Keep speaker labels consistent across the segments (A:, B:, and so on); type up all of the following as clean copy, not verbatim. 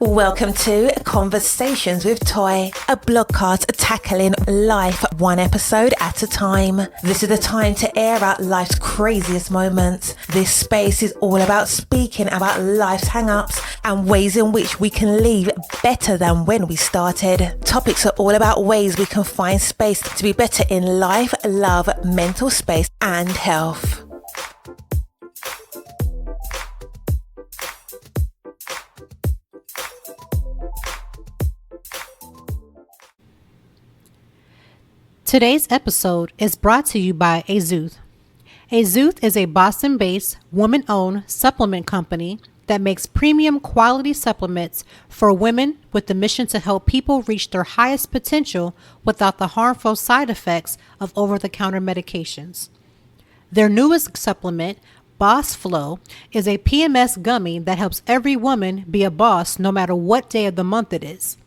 A: Welcome to Conversations with Toy, a blogcast tackling life one episode at a time. This is the time to air out life's craziest moments. This space is all about speaking about life's hang-ups and ways in which we can leave better than when we started. Topics are all about ways we can find space to be better in life, love, mental space, and health.
B: Today's episode is brought to you by Azuth. Azuth is a Boston-based, woman-owned supplement company that makes premium quality supplements for women with the mission to help people reach their highest potential without the harmful side effects of over-the-counter medications. Their newest supplement, Boss Flow, is a PMS gummy that helps every woman be a boss no matter what day of the month it is.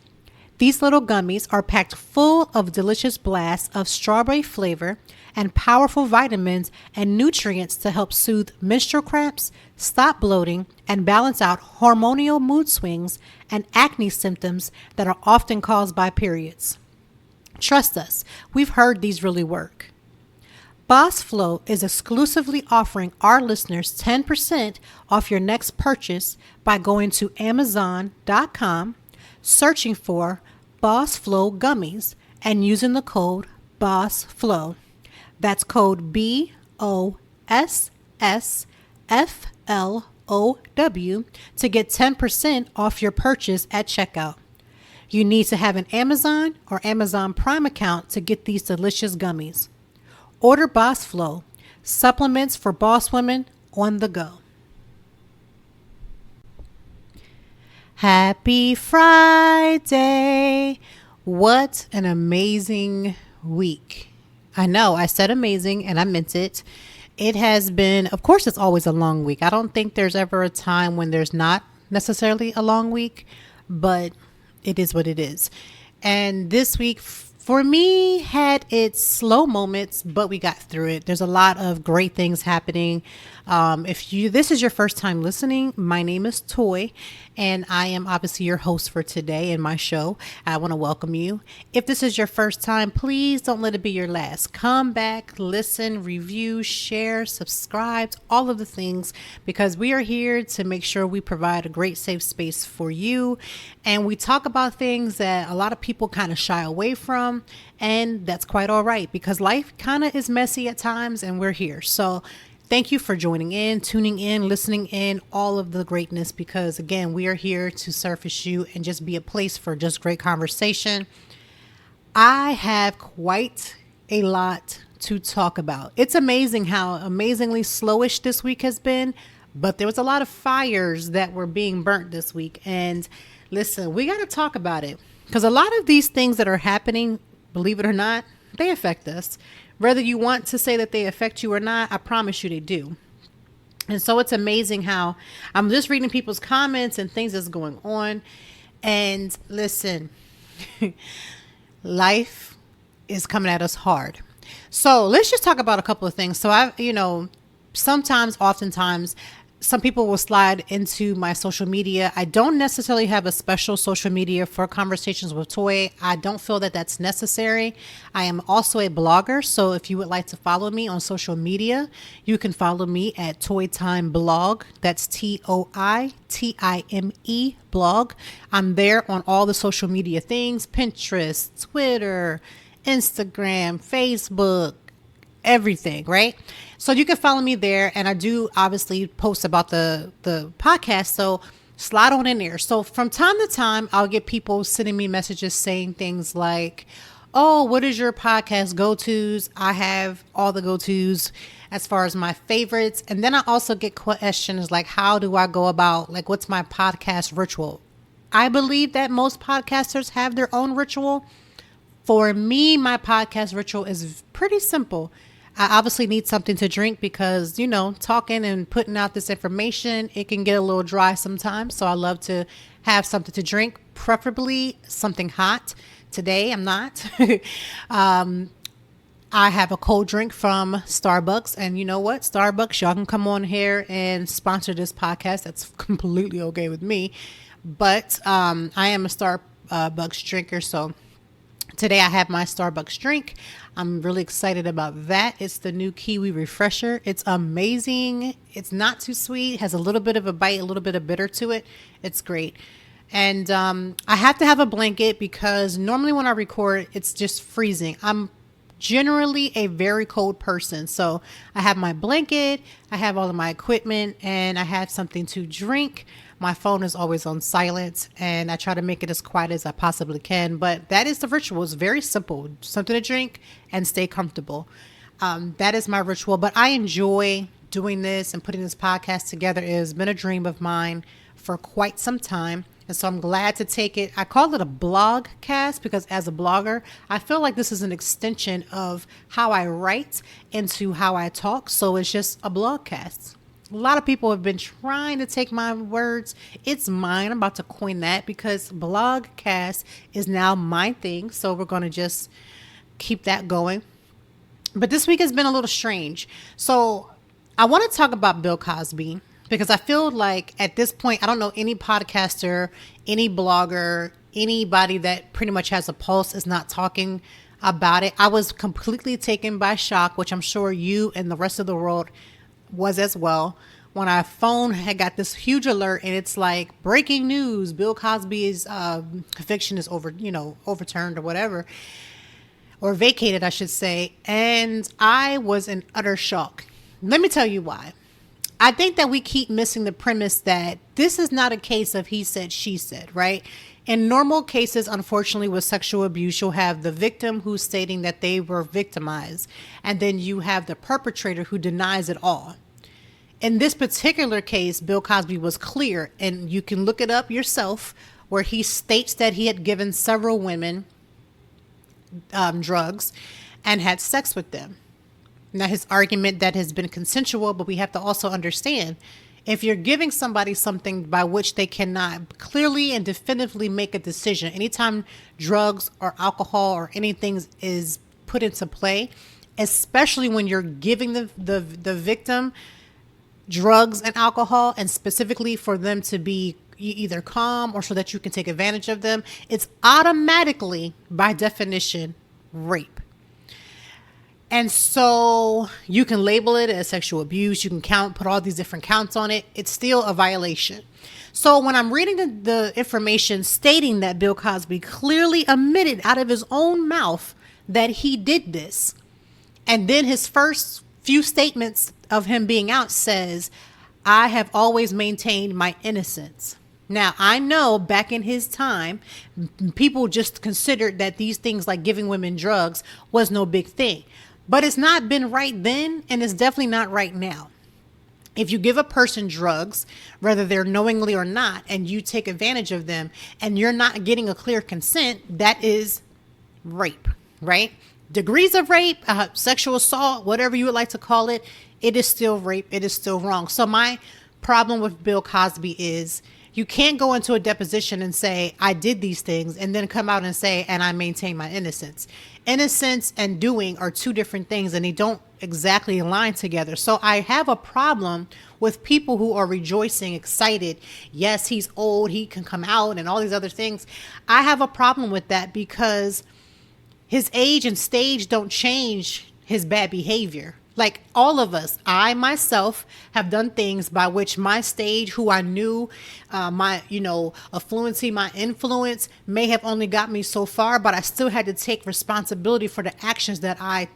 B: These little gummies are packed full of delicious blasts of strawberry flavor and powerful vitamins and nutrients to help soothe menstrual cramps, stop bloating, and balance out hormonal mood swings and acne symptoms that are often caused by periods. Trust us, we've heard these really work. Boss Flow is exclusively offering our listeners 10% off your next purchase by going to Amazon.com, searching for Boss Flow Gummies and using the code Boss Flow. That's code BOSSFLOW to get 10% off your purchase at checkout. You need to have an Amazon or Amazon Prime account to get these delicious gummies. Order Boss Flow, supplements for boss women on the go. Happy Friday. What an amazing week. I know I said amazing and I meant it. It has been, of course, it's always a long week. I don't think there's ever a time when there's not necessarily a long week, but it is what it is. And this week for me had its slow moments, but we got through it. There's a lot of great things happening. If this is your first time listening, my name is Toy, and I am obviously your host for today in my show. I want to welcome you. If this is your first time, please don't let it be your last. Come back, listen, review, share, subscribe, all of the things, because we are here to make sure we provide a great safe space for you. And we talk about things that a lot of people kind of shy away from, and that's quite all right because life kind of is messy at times, and we're here. So thank you for joining in, tuning in, listening in, all of the greatness, because again, we are here to surface you and just be a place for just great conversation. I have quite a lot to talk about. It's amazing how amazingly slowish this week has been, but there was a lot of fires that were being burnt this week. And listen, we got to talk about it because a lot of these things that are happening, believe it or not, they affect us. Whether you want to say that they affect you or not, I promise you they do. And so it's amazing how I'm just reading people's comments and things that's going on. And listen, life is coming at us hard. So let's just talk about a couple of things. So oftentimes, some people will slide into my social media. I don't necessarily have a special social media for Conversations with Toy. I don't feel that that's necessary. I am also a blogger. So if you would like to follow me on social media, you can follow me at Toy Time Blog. That's TOITIME blog. I'm there on all the social media things, Pinterest, Twitter, Instagram, Facebook, everything, right? So you can follow me there, and I do obviously post about the podcast, so slide on in there. So from time to time, I'll get people sending me messages saying things like, oh, what is your podcast go-tos? I have all the go-tos as far as my favorites. And then I also get questions like, how do I go about, like, what's my podcast ritual? I believe that most podcasters have their own ritual. For me, my podcast ritual is pretty simple. I obviously need something to drink because, talking and putting out this information, it can get a little dry sometimes. So I love to have something to drink, preferably something hot. Today, I'm not. I have a cold drink from Starbucks, and you know what? Starbucks, y'all can come on here and sponsor this podcast. That's completely okay with me. But I am a Starbucks drinker, so today I have my Starbucks drink. I'm really excited about that. It's the new Kiwi Refresher. It's amazing. It's not too sweet. Has a little bit of a bite, a little bit of bitter to it. It's great. And I have to have a blanket because normally when I record, it's just freezing. I'm generally a very cold person. So I have my blanket, I have all of my equipment, and I have something to drink. My phone is always on silent, and I try to make it as quiet as I possibly can. But that is the ritual. It's very simple. Something to drink and stay comfortable. That is my ritual. But I enjoy doing this and putting this podcast together. It has been a dream of mine for quite some time. And so I'm glad to take it. I call it a blog cast because as a blogger, I feel like this is an extension of how I write into how I talk. So it's just a blog cast. A lot of people have been trying to take my words. It's mine. I'm about to coin that because blogcast is now my thing. So we're going to just keep that going. But this week has been a little strange. So I want to talk about Bill Cosby because I feel like at this point, I don't know any podcaster, any blogger, anybody that pretty much has a pulse is not talking about it. I was completely taken by shock, which I'm sure you and the rest of the world was as well, when our phone had got this huge alert and it's like breaking news, Bill Cosby's conviction is overturned or whatever, or vacated, I should say. And I was in utter shock. Let me tell you why. I think that we keep missing the premise that this is not a case of he said, she said, right? In normal cases, unfortunately, with sexual abuse, you'll have the victim who's stating that they were victimized, and then you have the perpetrator who denies it all. In this particular case, Bill Cosby was clear, and you can look it up yourself, where he states that he had given several women drugs and had sex with them. Now, his argument that has been consensual, but we have to also understand, if you're giving somebody something by which they cannot clearly and definitively make a decision, anytime drugs or alcohol or anything is put into play, especially when you're giving the victim drugs and alcohol, and specifically for them to be either calm or so that you can take advantage of them, it's automatically, by definition, rape. And so you can label it as sexual abuse. You can put all these different counts on it. It's still a violation. So when I'm reading the information stating that Bill Cosby clearly admitted out of his own mouth that he did this, and then his first few statements of him being out says, I have always maintained my innocence. Now, I know back in his time, people just considered that these things like giving women drugs was no big thing. But it's not been right then, and it's definitely not right now. If you give a person drugs, whether they're knowingly or not, and you take advantage of them, and you're not getting a clear consent, that is rape, right? Degrees of rape, sexual assault, whatever you would like to call it, it is still rape. It is still wrong. So my problem with Bill Cosby is you can't go into a deposition and say, I did these things, and then come out and say, and I maintain my innocence. Innocence and doing are two different things, and they don't exactly align together. So I have a problem with people who are rejoicing, excited. Yes, he's old, he can come out, and all these other things. I have a problem with that because his age and stage don't change his bad behavior. Like all of us, I myself have done things by which my stage, who I knew, my, affluency, my influence may have only got me so far, but I still had to take responsibility for the actions that I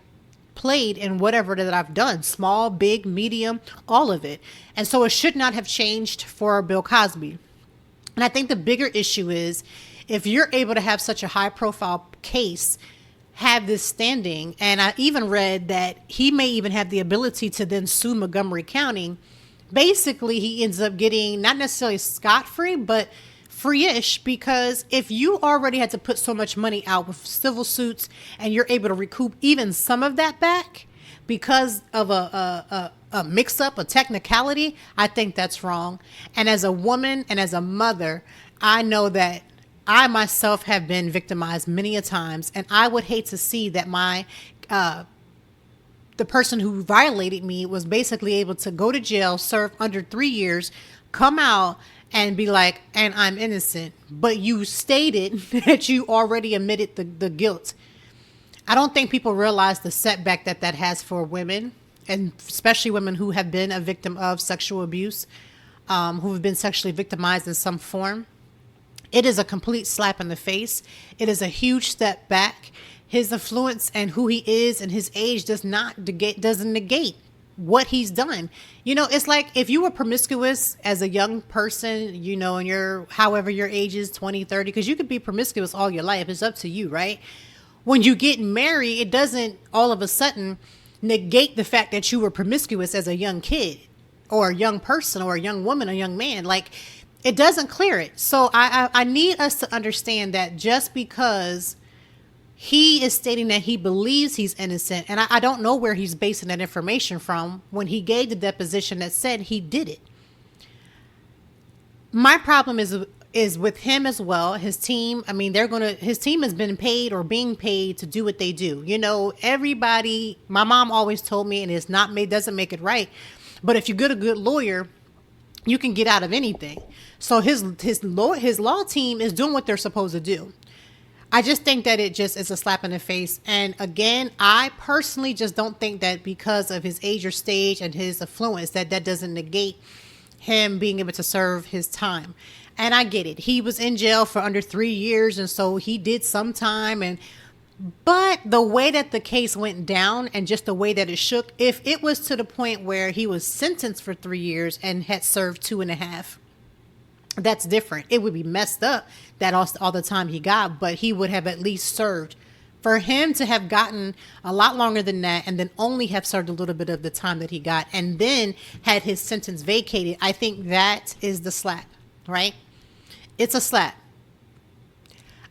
B: played in whatever that I've done, small, big, medium, all of it. And so it should not have changed for Bill Cosby. And I think the bigger issue is if you're able to have such a high profile case, have this standing, and I even read that he may even have the ability to then sue Montgomery County. Basically, he ends up getting not necessarily scot-free, but free-ish, because if you already had to put so much money out with civil suits and you're able to recoup even some of that back because of a mix-up, a technicality, I think that's wrong. And as a woman and as a mother, I know that I myself have been victimized many a times, and I would hate to see that the person who violated me was basically able to go to jail, serve under 3 years, come out, and be like, and I'm innocent, but you stated that you already admitted the guilt. I don't think people realize the setback that that has for women, and especially women who have been a victim of sexual abuse, who have been sexually victimized in some form. It is a complete slap in the face. It is a huge step back. His influence and who he is and his age doesn't negate what he's done. It's like if you were promiscuous as a young person, and however your age is, 20, 30, because you could be promiscuous all your life. It's up to you, right? When you get married, it doesn't all of a sudden negate the fact that you were promiscuous as a young kid or a young person or a young woman, a young man. Like, it doesn't clear it. So I need us to understand that just because he is stating that he believes he's innocent, and I don't know where he's basing that information from when he gave the deposition that said he did it. My problem is with him as well. His team, his team has been paid or being paid to do what they do. Everybody, my mom always told me, and it's not made, doesn't make it right, but if you get a good lawyer, you can get out of anything. So his law team is doing what they're supposed to do. I just think that it just is a slap in the face. And again, I personally just don't think that because of his age or stage and his affluence, that doesn't negate him being able to serve his time. And I get it. He was in jail for under 3 years, and so he did some time. But the way that the case went down and just the way that it shook, if it was to the point where he was sentenced for 3 years and had served 2.5, that's different. It would be messed up that all the time he got, but he would have at least served. For him to have gotten a lot longer than that and then only have served a little bit of the time that he got and then had his sentence vacated, I think that is the slap, right? It's a slap.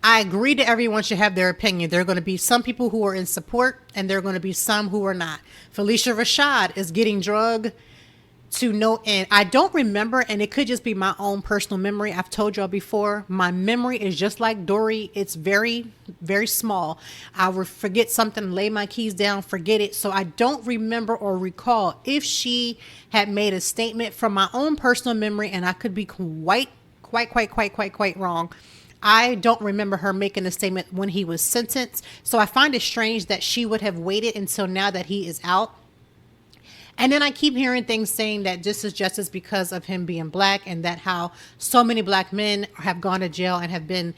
B: I agree that everyone should have their opinion. There are going to be some people who are in support and there are going to be some who are not. Felicia Rashad is getting drugged to no end. I don't remember, and it could just be my own personal memory. I've told y'all before, my memory is just like Dory. It's very, very small. I will forget something, lay my keys down, forget it. So I don't remember or recall if she had made a statement from my own personal memory, and I could be quite wrong. I don't remember her making a statement when he was sentenced. So I find it strange that she would have waited until now that he is out. And then I keep hearing things saying that this is justice because of him being black, and that how so many black men have gone to jail and have been,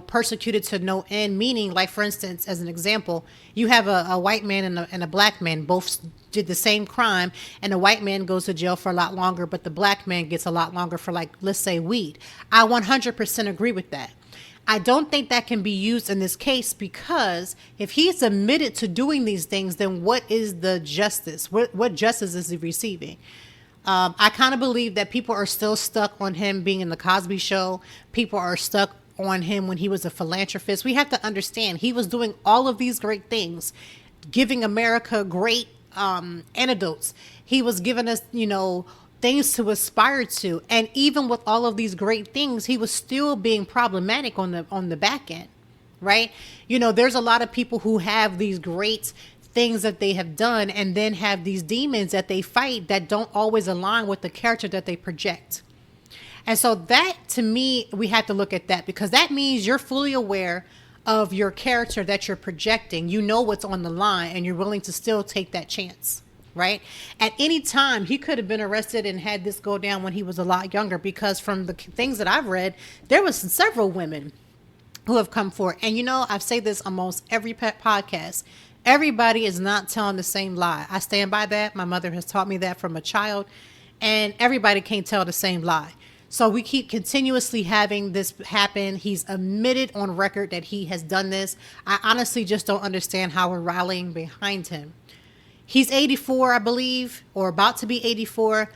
B: persecuted to no end. Meaning, like, for instance, as an example, you have a white man and a black man both did the same crime, and the white man goes to jail for a lot longer, but the black man gets a lot longer for, like, let's say weed. I 100% agree with that. I don't think that can be used in this case, because if he's admitted to doing these things, then what is the justice? What justice is he receiving? I kind of believe that people are still stuck on him being in the Cosby show. People are stuck on him when he was a philanthropist. We have to understand he was doing all of these great things, giving America great antidotes. He was giving us, things to aspire to. And even with all of these great things, he was still being problematic on the back end, right? There's a lot of people who have these great things that they have done and then have these demons that they fight that don't always align with the character that they project. And so that, to me, we have to look at that, because that means you're fully aware of your character that you're projecting. You know what's on the line, and you're willing to still take that chance. Right? At any time, he could have been arrested and had this go down when he was a lot younger, because from the things that I've read, there was several women who have come forward. And I've said this almost every podcast. Everybody is not telling the same lie. I stand by that. My mother has taught me that from a child, and everybody can't tell the same lie. So we keep continuously having this happen. He's admitted on record that he has done this. I honestly just don't understand how we're rallying behind him. He's 84, I believe, or about to be 84.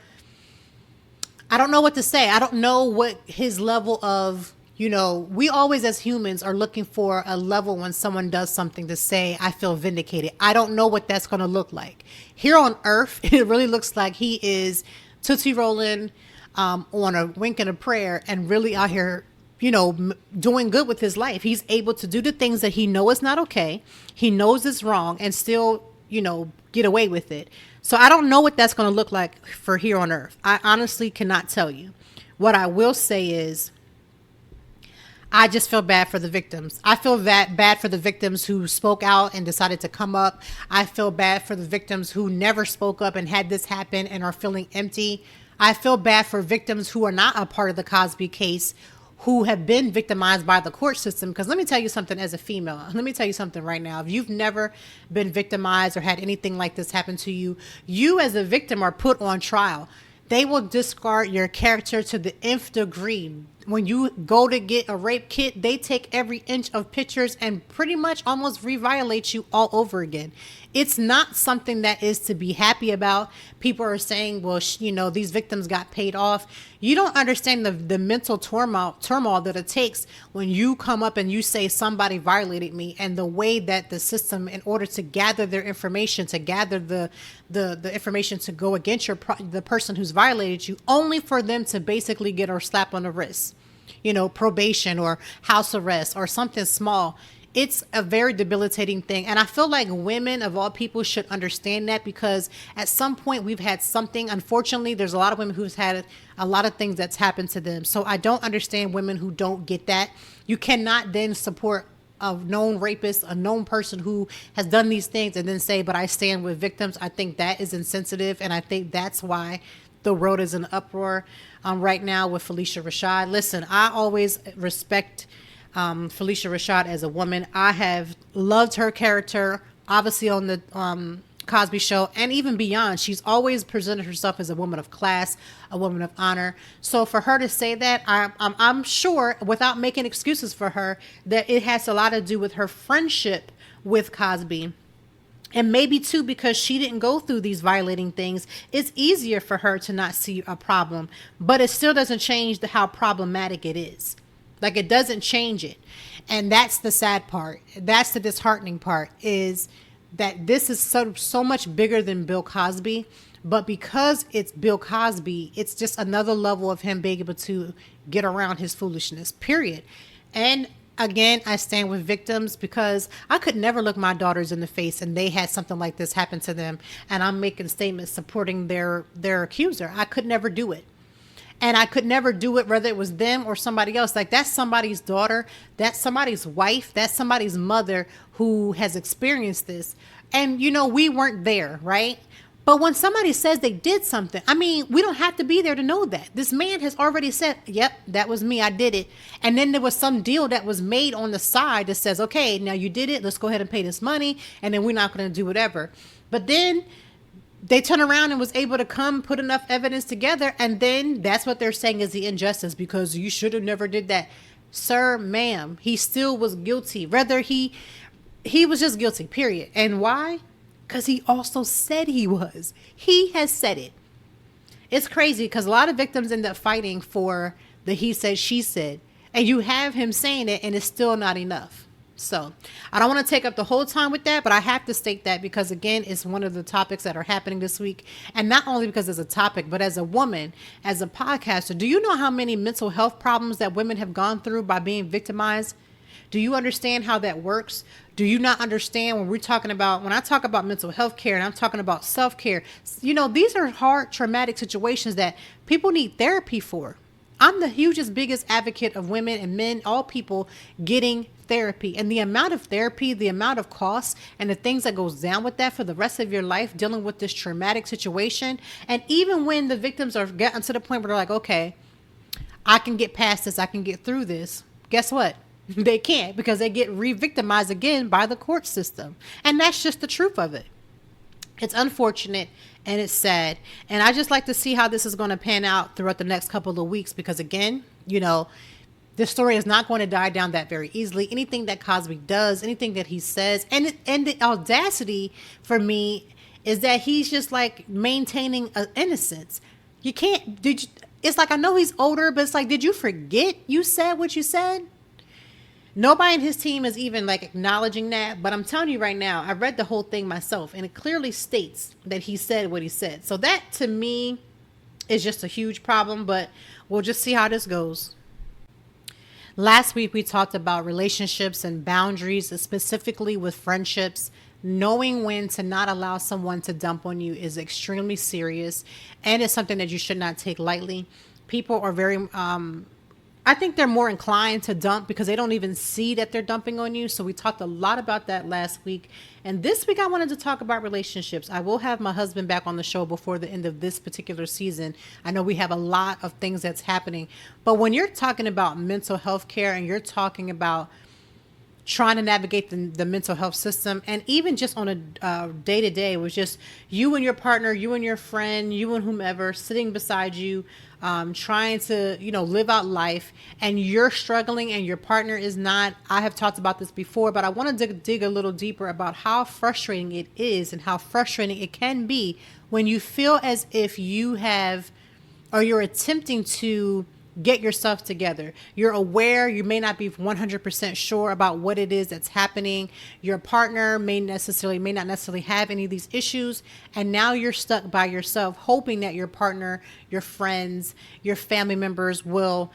B: I don't know what to say. I don't know what his level of, we always as humans are looking for a level when someone does something to say, I feel vindicated. I don't know what that's going to look like. Here on earth, it really looks like he is Tootsie rolling on a wink and a prayer and really out here, doing good with his life. He's able to do the things that he knows is not okay. He knows it's wrong and still, get away with it. So I don't know what that's going to look like for here on earth. I honestly cannot tell you. What I will say is, I just feel bad for the victims. I feel bad for the victims who spoke out and decided to come up. I feel bad for the victims who never spoke up and had this happen and are feeling empty. I feel bad for victims who are not a part of the Cosby case, who have been victimized by the court system. Because let me tell you something, as a female, let me tell you something right now. If you've never been victimized or had anything like this happen to you, you as a victim are put on trial. They will discard your character to the nth degree. When you go to get a rape kit, they take every inch of pictures and pretty much almost reviolate you all over again. It's not something that is to be happy about. People are saying, well, these victims got paid off. You don't understand the mental turmoil that it takes when you come up and you say somebody violated me, and the way that the system, in order to gather their information, to gather the information to go against the person who's violated you, only for them to basically get a slap on the wrist, probation or house arrest or something small. It's a very debilitating thing. And I feel like women of all people should understand that, because at some point we've had something. Unfortunately, there's a lot of women who's had a lot of things that's happened to them. So I don't understand women who don't get that. You cannot then support a known rapist, a known person who has done these things, and then say, but I stand with victims. I think that is insensitive. And I think that's why the world is in uproar right now with Phylicia Rashad. Listen, I always respect Phylicia Rashad as a woman. I have loved her character, obviously on the Cosby Show and even beyond. She's always presented herself as a woman of class, a woman of honor. So for her to say that, I'm sure, without making excuses for her, that it has a lot to do with her friendship with Cosby. And maybe too, because she didn't go through these violating things, it's easier for her to not see a problem. But it still doesn't change how problematic it is. Like, it doesn't change it. And that's the sad part. That's the disheartening part, is that this is so much bigger than Bill Cosby. But because it's Bill Cosby, it's just another level of him being able to get around his foolishness, period. And again, I stand with victims, because I could never look my daughters in the face and they had something like this happen to them, and I'm making statements supporting their accuser. I could never do it. And I could never do it, whether it was them or somebody else. Like, that's somebody's daughter, that's somebody's wife, that's somebody's mother who has experienced this. And, we weren't there, right? But when somebody says they did something, we don't have to be there to know that. This man has already said, yep, that was me, I did it. And then there was some deal that was made on the side that says, okay, now you did it, let's go ahead and pay this money, and then we're not going to do whatever. But then they turn around and was able to put enough evidence together, and then that's what they're saying is the injustice, because you should have never did that. Sir, ma'am, he still was guilty. Rather, he was just guilty, period. And why? Because he also said he was. He has said it. It's crazy, because a lot of victims end up fighting for the he said, she said. And you have him saying it, and it's still not enough. So I don't want to take up the whole time with that, but I have to state that because, again, it's one of the topics that are happening this week. And not only because it's a topic, but as a woman, as a podcaster, do you know how many mental health problems that women have gone through by being victimized? Do you understand how that works? Do you not understand when I talk about mental health care, and I'm talking about self-care, these are hard, traumatic situations that people need therapy for. I'm the hugest, biggest advocate of women and men, all people, getting therapy. And the amount of therapy, the amount of costs, and the things that goes down with that for the rest of your life, dealing with this traumatic situation. And even when the victims are getting to the point where they're like, okay, I can get past this, I can get through this. Guess what? They can't, because they get re-victimized again by the court system. And that's just the truth of it. It's unfortunate and it's sad. And I just like to see how this is going to pan out throughout the next couple of weeks, because, again, this story is not going to die down that very easily. Anything that Cosby does, anything that he says, and the audacity for me is that he's just like maintaining innocence. You can't, it's like, I know he's older, but it's like, did you forget you said what you said? Nobody in his team is even like acknowledging that. But I'm telling you right now, I read the whole thing myself, and it clearly states that he said what he said. So that, to me, is just a huge problem, but we'll just see how this goes. Last week, we talked about relationships and boundaries, specifically with friendships. Knowing when to not allow someone to dump on you is extremely serious, and it's something that you should not take lightly. people are very, I think they're more inclined to dump because they don't even see that they're dumping on you. So we talked a lot about that last week. And this week I wanted to talk about relationships. I will have my husband back on the show before the end of this particular season. I know we have a lot of things that's happening. But when you're talking about mental health care and you're talking about trying to navigate the mental health system, and even just on a day-to-day, it was just you and your partner, you and your friend, you and whomever sitting beside you, trying to, live out life, and you're struggling and your partner is not. I have talked about this before, but I want to dig a little deeper about how frustrating it is and how frustrating it can be when you feel as if you have, or you're attempting to get yourself together. You're aware, you may not be 100% sure about what it is that's happening. Your partner may not necessarily have any of these issues. And now you're stuck by yourself, hoping that your partner, your friends, your family members will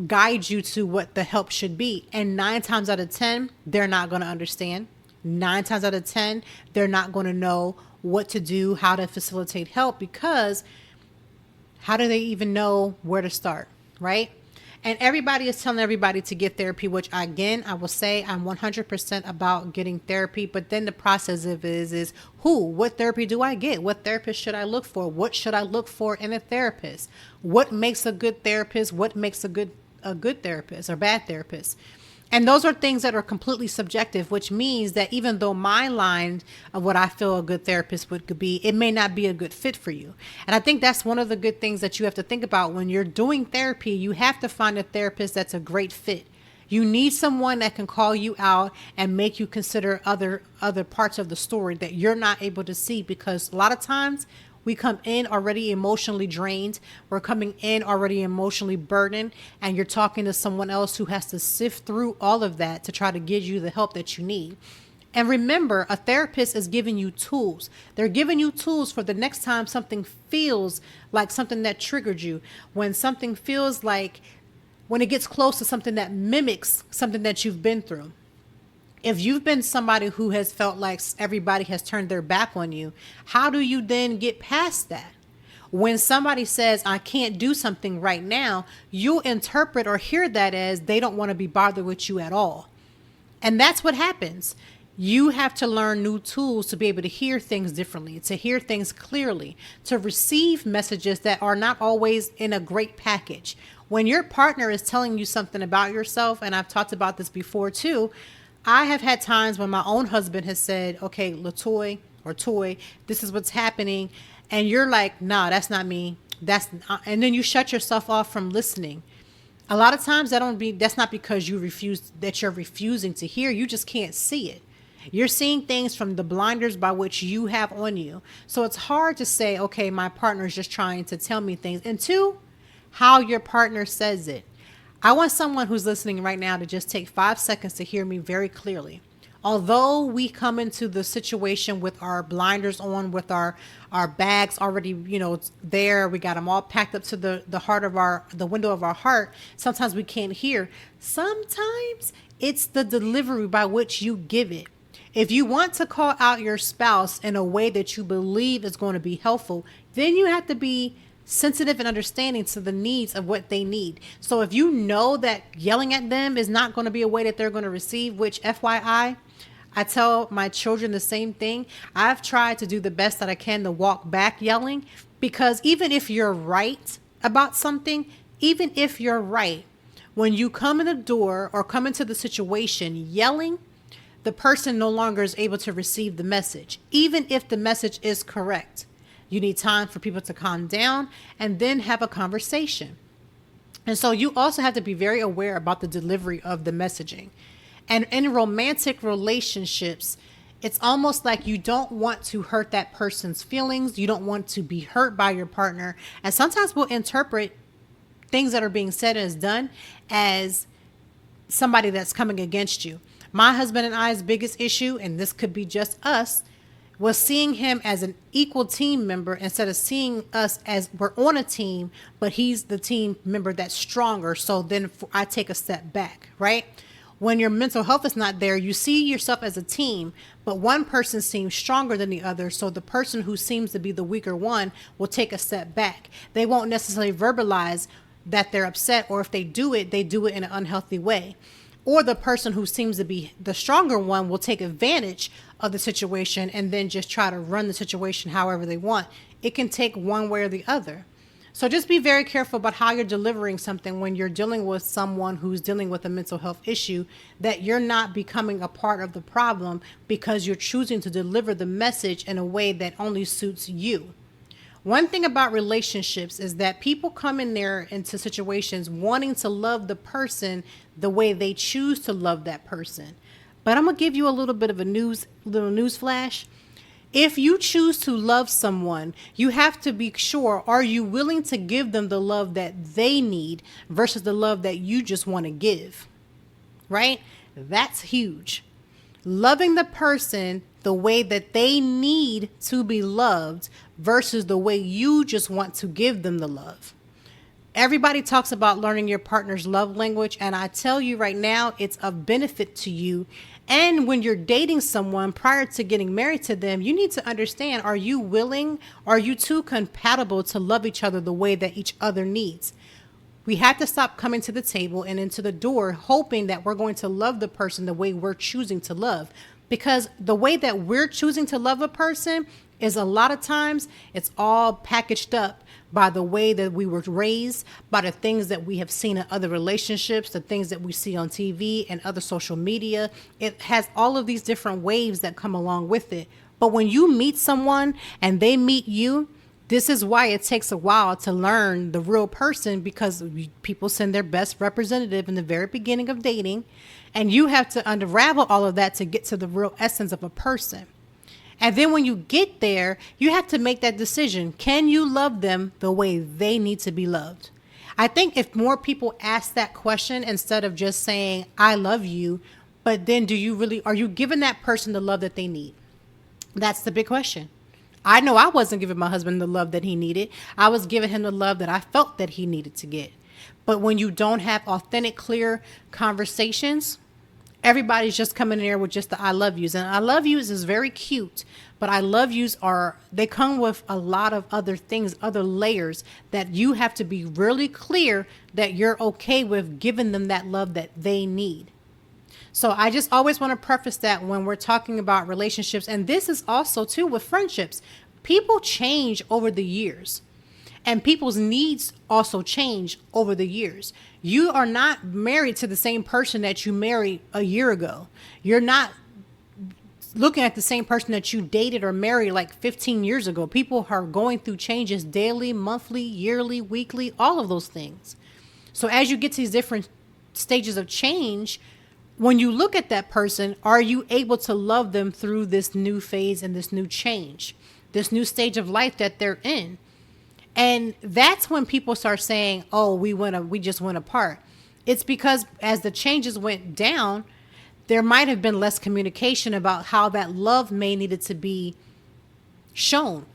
B: guide you to what the help should be. And 9 times out of 10, they're not going to understand. 9 times out of 10, they're not going to know what to do, how to facilitate help, because how do they even know where to start? Right? And everybody is telling everybody to get therapy, which again, I will say I'm 100% about getting therapy. But then the process of it is what therapy do I get? What therapist should I look for? What should I look for in a therapist? What makes a good therapist? What makes a good therapist or bad therapist? And those are things that are completely subjective, which means that even though my line of what I feel a good therapist could be, it may not be a good fit for you. And I think that's one of the good things that you have to think about when you're doing therapy. You have to find a therapist that's a great fit. You need someone that can call you out and make you consider other parts of the story that you're not able to see, because a lot of times we come in already emotionally drained. We're coming in already emotionally burdened, and you're talking to someone else who has to sift through all of that to try to give you the help that you need. And remember, a therapist is giving you tools. They're giving you tools for the next time something feels like something that triggered you. When something feels like, when it gets close to something that mimics something that you've been through. If you've been somebody who has felt like everybody has turned their back on you, how do you then get past that? When somebody says, I can't do something right now, you'll interpret or hear that as they don't want to be bothered with you at all. And that's what happens. You have to learn new tools to be able to hear things differently, to hear things clearly, to receive messages that are not always in a great package. When your partner is telling you something about yourself, and I've talked about this before too, I have had times when my own husband has said, okay, LaToy or Toy, this is what's happening. And you're like, nah, that's not me. And then you shut yourself off from listening. A lot of times that's not because you're refusing to hear. You just can't see it. You're seeing things from the blinders by which you have on you. So it's hard to say, okay, my partner is just trying to tell me things. And 2, how your partner says it. I want someone who's listening right now to just take 5 seconds to hear me very clearly. Although we come into the situation with our blinders on, with our bags already, there, we got them all packed up to the window of our heart. Sometimes we can't hear. Sometimes it's the delivery by which you give it. If you want to call out your spouse in a way that you believe is going to be helpful, then you have to be sensitive and understanding to the needs of what they need. So if you know that yelling at them is not going to be a way that they're going to receive, which FYI, I tell my children the same thing. I've tried to do the best that I can to walk back yelling, because even if you're right about something, even if you're right, when you come in the door or come into the situation yelling, the person no longer is able to receive the message, even if the message is correct. You need time for people to calm down and then have a conversation. And so you also have to be very aware about the delivery of the messaging. And in romantic relationships, it's almost like you don't want to hurt that person's feelings. You don't want to be hurt by your partner. And sometimes we'll interpret things that are being said and done as somebody that's coming against you. My husband and I's biggest issue, and this could be just us, was seeing him as an equal team member instead of seeing us as we're on a team, but he's the team member that's stronger. So then I take a step back, right? When your mental health is not there, you see yourself as a team, but one person seems stronger than the other. So the person who seems to be the weaker one will take a step back. They won't necessarily verbalize that they're upset, or if they do it in an unhealthy way. Or the person who seems to be the stronger one will take advantage of the situation and then just try to run the situation however they want. It can take one way or the other. So just be very careful about how you're delivering something when you're dealing with someone who's dealing with a mental health issue, that you're not becoming a part of the problem because you're choosing to deliver the message in a way that only suits you. One thing about relationships is that people come in there into situations wanting to love the person the way they choose to love that person. But I'm going to give you a little bit of a news flash. If you choose to love someone, you have to be sure, are you willing to give them the love that they need versus the love that you just want to give? Right? That's huge. Loving the person the way that they need to be loved versus the way you just want to give them the love. Everybody talks about learning your partner's love language, and I tell you right now, it's of benefit to you. And when you're dating someone prior to getting married to them, you need to understand, are you willing? Are you two compatible to love each other the way that each other needs? We have to stop coming to the table and into the door hoping that we're going to love the person the way we're choosing to love. Because the way that we're choosing to love a person is a lot of times it's all packaged up by the way that we were raised, by the things that we have seen in other relationships, the things that we see on TV and other social media. It has all of these different waves that come along with it. But when you meet someone and they meet you, this is why it takes a while to learn the real person, because people send their best representative in the very beginning of dating, and you have to unravel all of that to get to the real essence of a person. And then when you get there, you have to make that decision. Can you love them the way they need to be loved? I think if more people ask that question instead of just saying, I love you, but then are you giving that person the love that they need? That's the big question. I know I wasn't giving my husband the love that he needed. I was giving him the love that I felt that he needed to get. But when you don't have authentic, clear conversations, everybody's just coming in there with just the I love yous. And I love yous is very cute, but I love yous they come with a lot of other things, other layers that you have to be really clear that you're okay with giving them that love that they need. So I just always want to preface that when we're talking about relationships, and this is also too with friendships. People change over the years. And people's needs also change over the years. You are not married to the same person that you married a year ago. You're not looking at the same person that you dated or married like 15 years ago. People are going through changes daily, monthly, yearly, weekly, all of those things. So as you get to these different stages of change, when you look at that person, are you able to love them through this new phase and this new change, this new stage of life that they're in? And that's when people start saying, oh, we just went apart. It's because as the changes went down, there might have been less communication about how that love needed to be shown,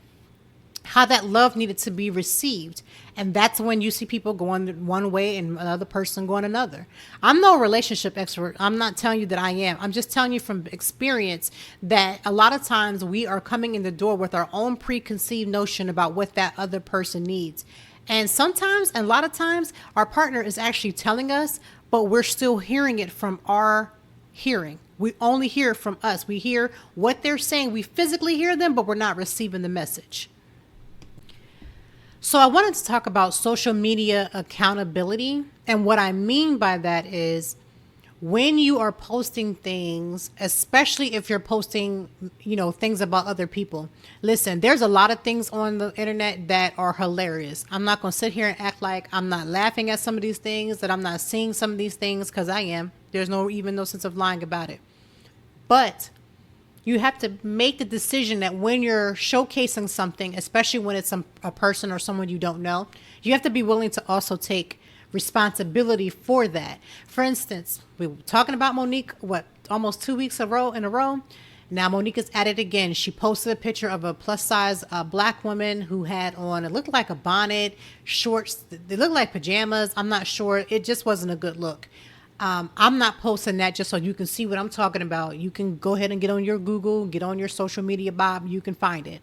B: how that love needed to be received. And that's when you see people going one way and another person going another. I'm no relationship expert. I'm not telling you that I am. I'm just telling you from experience that a lot of times we are coming in the door with our own preconceived notion about what that other person needs. And sometimes, and a lot of times, our partner is actually telling us, but we're still hearing it from our hearing. We only hear it from us. We hear what they're saying. We physically hear them, but we're not receiving the message. So I wanted to talk about social media accountability. And what I mean by that is when you are posting things, especially if you're posting, things about other people. Listen, there's a lot of things on the internet that are hilarious. I'm not going to sit here and act like I'm not laughing at some of these things, that I'm not seeing some of these things, because I am. There's no sense of lying about it. But you have to make the decision that when you're showcasing something, especially when it's a person or someone you don't know, you have to be willing to also take responsibility for that. For instance, we were talking about Monique, almost 2 weeks in a row. Now Monique is at it again. She posted a picture of a plus size black woman who had on, it looked like a bonnet, shorts. They looked like pajamas. I'm not sure. It just wasn't a good look. I'm not posting that just so you can see what I'm talking about. You can go ahead and get on your Google, get on your social media, Bob. You can find it.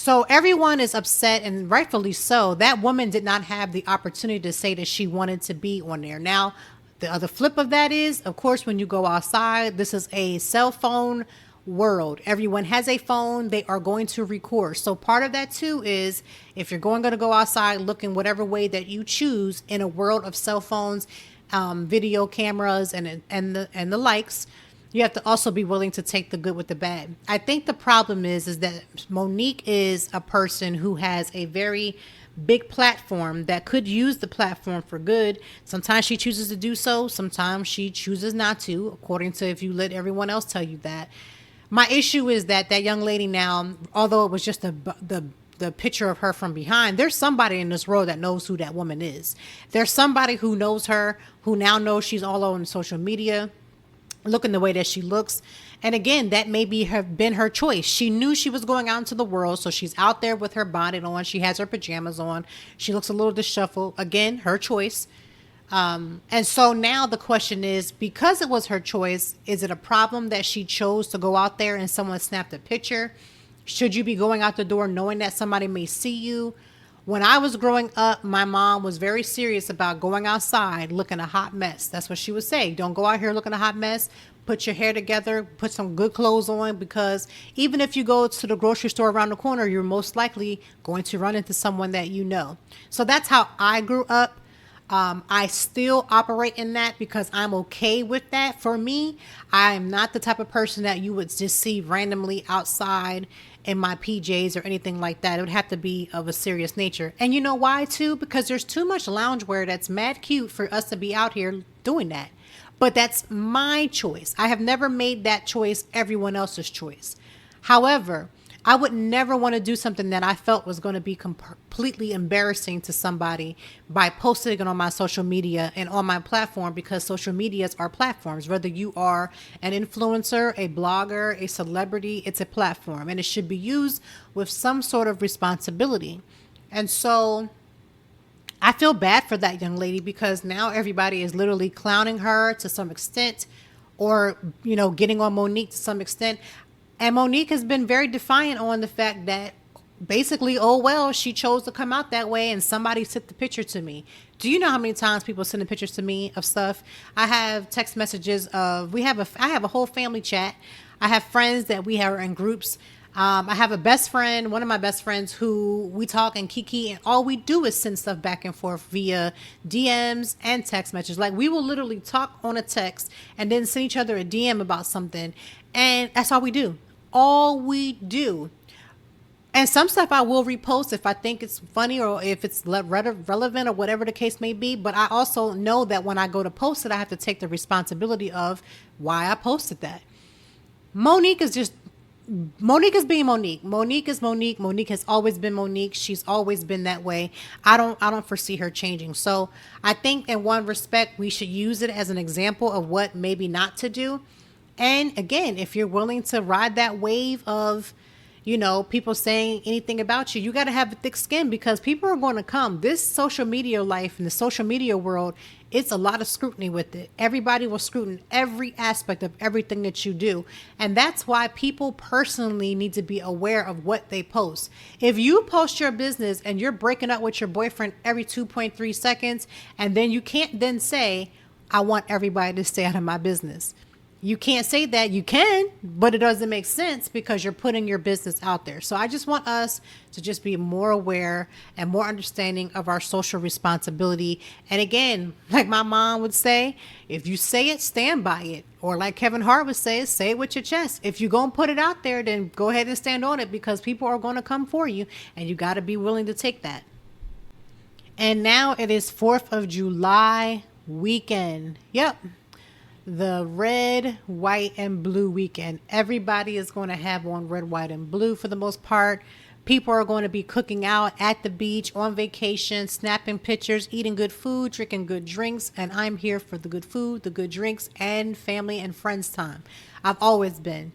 B: So everyone is upset, and rightfully so. That woman did not have the opportunity to say that she wanted to be on there. Now, the other flip of that is, of course, when you go outside, this is a cell phone world. Everyone has a phone. They are going to record. So part of that too is if you're going to go outside, look in whatever way that you choose in a world of cell phones, video cameras, and the likes. You have to also be willing to take the good with the bad. I think the problem is that Monique is a person who has a very big platform that could use the platform for good. Sometimes she chooses to do so. Sometimes she chooses not to, according to if you let everyone else tell you that. My issue is that young lady now, although it was just the picture of her from behind, there's somebody in this world that knows who that woman is. There's somebody who knows her, who now knows she's all on social media, looking the way that she looks. And again, that may have been her choice. She knew she was going out into the world, so she's out there with her bonnet on. She has her pajamas on. She looks a little disheveled. Again, her choice. And so now the question is, because it was her choice, is it a problem that she chose to go out there and someone snapped a picture? Should you be going out the door knowing that somebody may see you? When I was growing up, my mom was very serious about going outside looking a hot mess. That's what she would say. Don't go out here looking a hot mess. Put your hair together, put some good clothes on, because even if you go to the grocery store around the corner, you're most likely going to run into someone that you know. So that's how I grew up. I still operate in that because I'm okay with that. For me, I am not the type of person that you would just see randomly outside in my PJs or anything like that. It would have to be of a serious nature. And you know why too? Because there's too much loungewear that's mad cute for us to be out here doing that. But that's my choice. I have never made that choice everyone else's choice. However, I would never want to do something that I felt was going to be completely embarrassing to somebody by posting it on my social media and on my platform, because social medias are platforms. Whether you are an influencer, a blogger, a celebrity, it's a platform, and it should be used with some sort of responsibility. And so I feel bad for that young lady, because now everybody is literally clowning her to some extent, or, getting on Monique to some extent. And Monique has been very defiant on the fact that basically, oh, well, she chose to come out that way and somebody sent the picture to me. Do you know how many times people send pictures to me of stuff? I have text messages of, I have a whole family chat. I have friends that we are in groups. I have a best friend, one of my best friends, who we talk and kiki, and all we do is send stuff back and forth via DMs and text messages. Like, we will literally talk on a text and then send each other a DM about something. And that's all we do. All we do. And some stuff I will repost if I think it's funny or if it's relevant or whatever the case may be. But I also know that when I go to post it, I have to take the responsibility of why I posted that. Monique is being Monique. Monique is Monique. Monique has always been Monique. She's always been that way. I don't foresee her changing. So I think in one respect, we should use it as an example of what maybe not to do. And again, if you're willing to ride that wave of, people saying anything about you, you got to have a thick skin, because people are going to come. This social media life and the social media world, it's a lot of scrutiny with it. Everybody will scrutinize every aspect of everything that you do. And that's why people personally need to be aware of what they post. If you post your business and you're breaking up with your boyfriend every 2.3 seconds, and then you can't then say, I want everybody to stay out of my business. You can't say that. You can, but it doesn't make sense, because you're putting your business out there. So I just want us to just be more aware and more understanding of our social responsibility. And again, like my mom would say, if you say it, stand by it. Or like Kevin Hart would say it with your chest. If you're going to put it out there, then go ahead and stand on it, because people are going to come for you, and you got to be willing to take that. And now it is 4th of July weekend. Yep. The red, white, and blue weekend. Everybody is going to have on red, white, and blue for the most part. People are going to be cooking out at the beach, on vacation, snapping pictures, eating good food, drinking good drinks. And I'm here for the good food, the good drinks, and family and friends time. I've always been.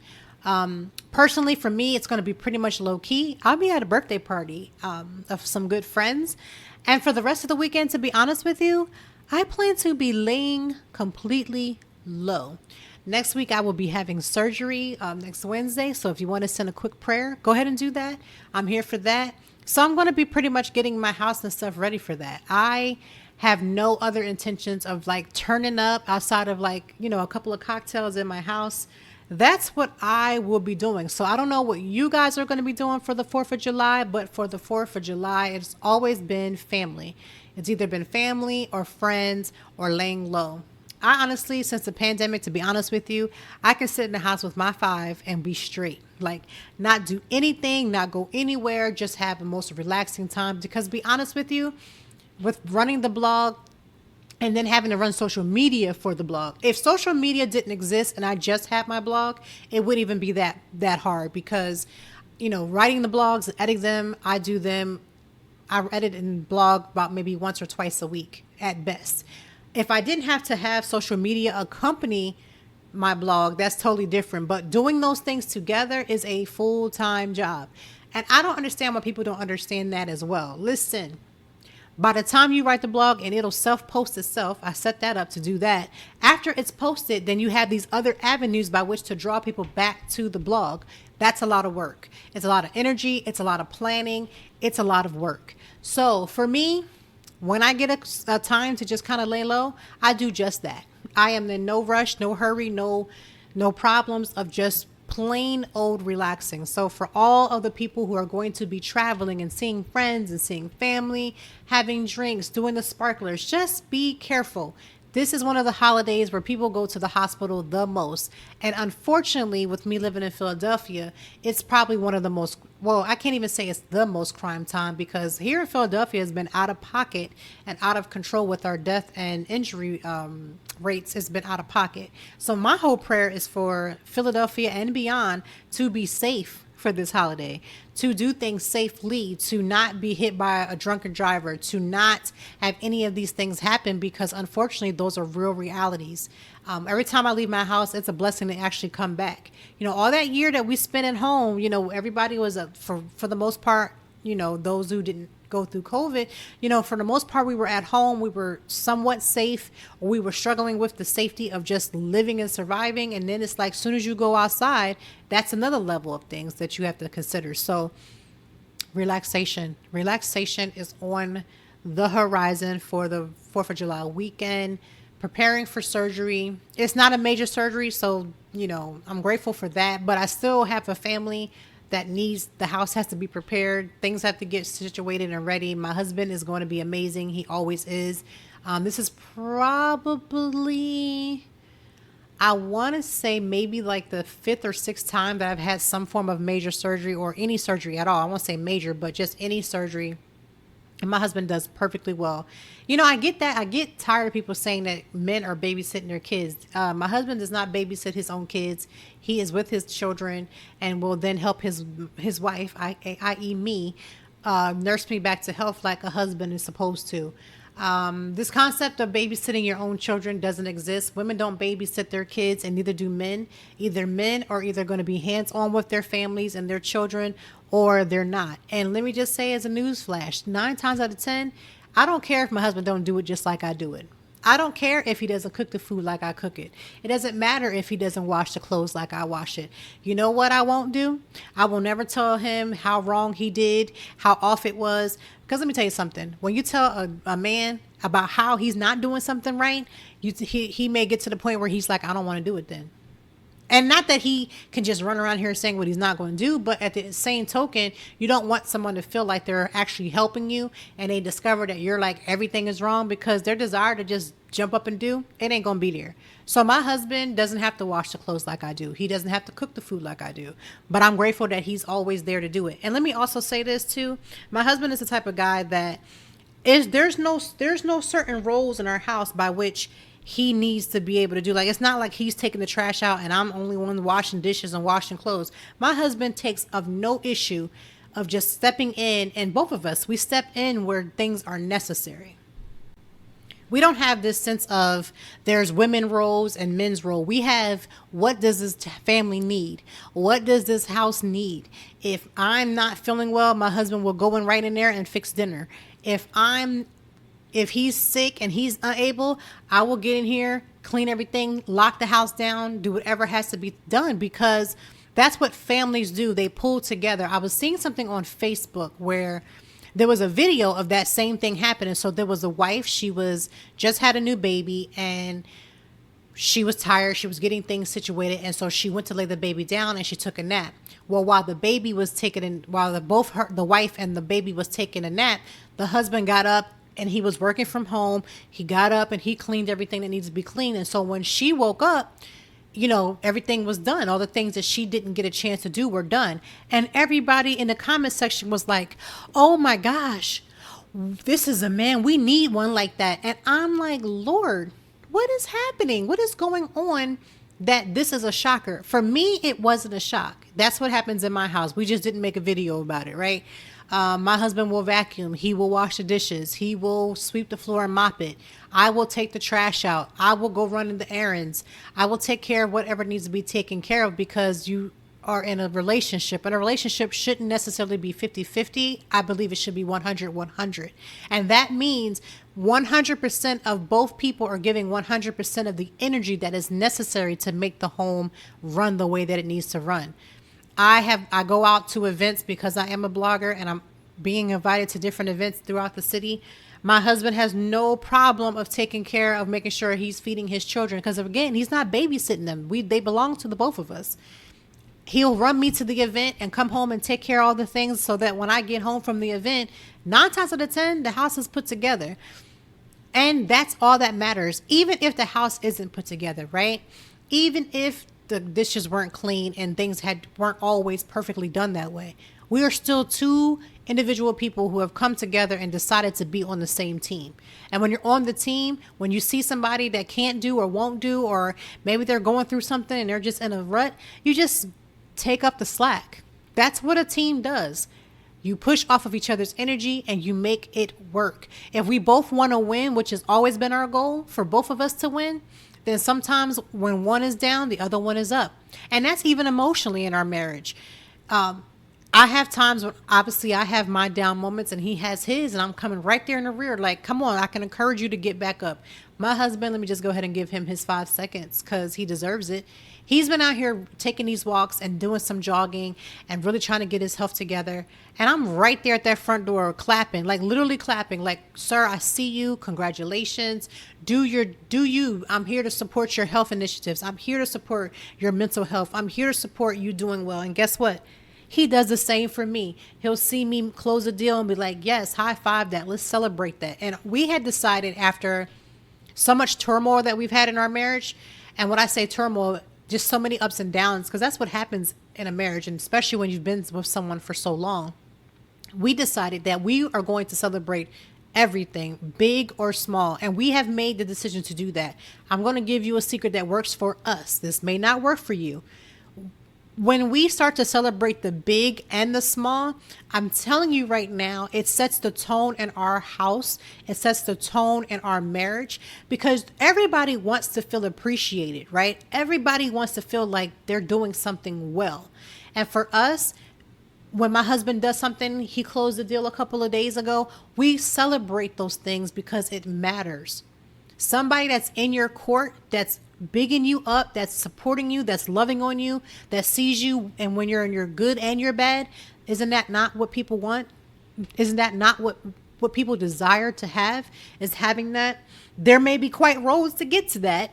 B: Personally, for me, it's going to be pretty much low key. I'll be at a birthday party of some good friends. And for the rest of the weekend, to be honest with you, I plan to be laying completely low. Next week, I will be having surgery next Wednesday. So if you want to send a quick prayer, go ahead and do that. I'm here for that. So I'm going to be pretty much getting my house and stuff ready for that. I have no other intentions of like turning up outside of like, a couple of cocktails in my house. That's what I will be doing. So I don't know what you guys are going to be doing for the 4th of July, but for the 4th of July, it's always been family. It's either been family or friends or laying low. I honestly, since the pandemic, to be honest with you, I can sit in the house with my 5 and be straight. Like not do anything, not go anywhere, just have the most relaxing time. Because to be honest with you, with running the blog and then having to run social media for the blog, if social media didn't exist and I just had my blog, it wouldn't even be that hard because, writing the blogs, editing them, I do them. I edit and blog about maybe once or twice a week at best. If I didn't have to have social media accompany my blog, that's totally different. But doing those things together is a full-time job. And I don't understand why people don't understand that as well. Listen, by the time you write the blog and it'll self-post itself, I set that up to do that. After it's posted, then you have these other avenues by which to draw people back to the blog. That's a lot of work. It's a lot of energy. It's a lot of planning. It's a lot of work. So for me, when I get a time to just kind of lay low, I do just that. I am in no rush, no hurry, no problems of just plain old relaxing. So for all of the people who are going to be traveling and seeing friends and seeing family, having drinks, doing the sparklers, just be careful. This is one of the holidays where people go to the hospital the most. And unfortunately, with me living in Philadelphia, it's probably one of the most, well, I can't even say it's the most crime time because here in Philadelphia has been out of pocket and out of control with our death and injury rates. It's been out of pocket. So my whole prayer is for Philadelphia and beyond to be safe for this holiday, to do things safely, to not be hit by a drunken driver, to not have any of these things happen because unfortunately those are real realities. Every time I leave my house, it's a blessing to actually come back. All that year that we spent at home, everybody was for the most part, those who didn't go through COVID, for the most part, we were at home. We were somewhat safe. We were struggling with the safety of just living and surviving. And then it's like, as soon as you go outside, that's another level of things that you have to consider. So relaxation is on the horizon for the 4th of July weekend, preparing for surgery. It's not a major surgery. So, I'm grateful for that, but I still have a family that needs, the house has to be prepared. Things have to get situated and ready. My husband is going to be amazing. He always is. This is probably, I want to say maybe like the 5th or 6th time that I've had some form of major surgery or any surgery at all. I won't say major, but just any surgery. And my husband does perfectly well. I get that. I get tired of people saying that men are babysitting their kids. My husband does not babysit his own kids. He is with his children and will then help his wife, i.e. me, nurse me back to health like a husband is supposed to. This concept of babysitting your own children doesn't exist. Women don't babysit their kids and neither do men. Either men are either going to be hands-on with their families and their children or they're not. And let me just say as a news flash, 9 times out of 10, I don't care if my husband don't do it just like I do it. I don't care if he doesn't cook the food like I cook it. It doesn't matter if he doesn't wash the clothes like I wash it. You know what I won't do? I will never tell him how wrong he did, how off it was. Because let me tell you something. When you tell a man about how he's not doing something right, he may get to the point where he's like, I don't want to do it then. And not that he can just run around here saying what he's not going to do, but at the same token, you don't want someone to feel like they're actually helping you and they discover that you're like everything is wrong because their desire to just jump up and do, it ain't going to be there. So my husband doesn't have to wash the clothes like I do. He doesn't have to cook the food like I do, but I'm grateful that he's always there to do it. And let me also say this too. My husband is the type of guy that there's no certain roles in our house by which he needs to be able to do. Like, it's not like he's taking the trash out and I'm only one washing dishes and washing clothes. My husband takes of no issue of just stepping in, and both of us, we step in where things are necessary. We don't have this sense of there's women roles and men's role. We have, what does this family need? What does this house need? If I'm not feeling well, my husband will go in right in there and fix dinner. If If he's sick and he's unable, I will get in here, clean everything, lock the house down, do whatever has to be done, because that's what families do. They pull together. I was seeing something on Facebook where there was a video of that same thing happening. So there was a wife, she was just had a new baby and she was tired. She was getting things situated. And so she went to lay the baby down and she took a nap. Well, while the baby was the wife and the baby was taking a nap, the husband got up and he was working from home. He got up and he cleaned everything that needs to be cleaned. And so when she woke up, everything was done. All the things that she didn't get a chance to do were done. And everybody in the comment section was like, oh my gosh, this is a man. We need one like that. And I'm like, Lord, what is happening? What is going on that this is a shocker? For me, it wasn't a shock. That's what happens in my house. We just didn't make a video about it, right? My husband will vacuum. He will wash the dishes. He will sweep the floor and mop it. I will take the trash out. I will go run the errands. I will take care of whatever needs to be taken care of, because you are in a relationship, and a relationship shouldn't necessarily be 50-50. I believe it should be 100-100. And that means 100% of both people are giving 100% of the energy that is necessary to make the home run the way that it needs to run. I go out to events because I am a blogger and I'm being invited to different events throughout the city. My husband has no problem of taking care of making sure he's feeding his children, because again, he's not babysitting them. They belong to the both of us. He'll run me to the event and come home and take care of all the things, so that when I get home from the event, 9 times out of 10, the house is put together. And that's all that matters. Even if the house isn't put together, right? Even if the dishes weren't clean and things weren't always perfectly done that way, we are still two individual people who have come together and decided to be on the same team. And when you're on the team, when you see somebody that can't do or won't do, or maybe they're going through something and they're just in a rut, you just take up the slack. That's what a team does. You push off of each other's energy and you make it work. If we both want to win, which has always been our goal, for both of us to win, then sometimes when one is down, the other one is up. And that's even emotionally in our marriage. I have times when obviously I have my down moments and he has his, and I'm coming right there in the rear. Like, come on, I can encourage you to get back up. My husband, let me just go ahead and give him his 5 seconds, because he deserves it. He's been out here taking these walks and doing some jogging and really trying to get his health together. And I'm right there at that front door clapping, like literally clapping, like, sir, I see you. Congratulations. Do you. I'm here to support your health initiatives. I'm here to support your mental health. I'm here to support you doing well. And guess what? He does the same for me. He'll see me close a deal and be like, yes, high five that. Let's celebrate that. And we had decided, after so much turmoil that we've had in our marriage, and when I say turmoil, just so many ups and downs, because that's what happens in a marriage, and especially when you've been with someone for so long, we decided that we are going to celebrate everything, big or small. And we have made the decision to do that. I'm going to give you a secret that works for us. This may not work for you. When we start to celebrate the big and the small, I'm telling you right now, it sets the tone in our house. It sets the tone in our marriage, because everybody wants to feel appreciated, right? Everybody wants to feel like they're doing something well. And for us, when my husband does something, he closed the deal a couple of days ago, we celebrate those things because it matters. Somebody that's in your court, that's bigging you up, that's supporting you, that's loving on you, that sees you, and when you're in your good and your bad, isn't that not what people want? Isn't that not what people desire to have, is having that? There may be quite roads to get to that,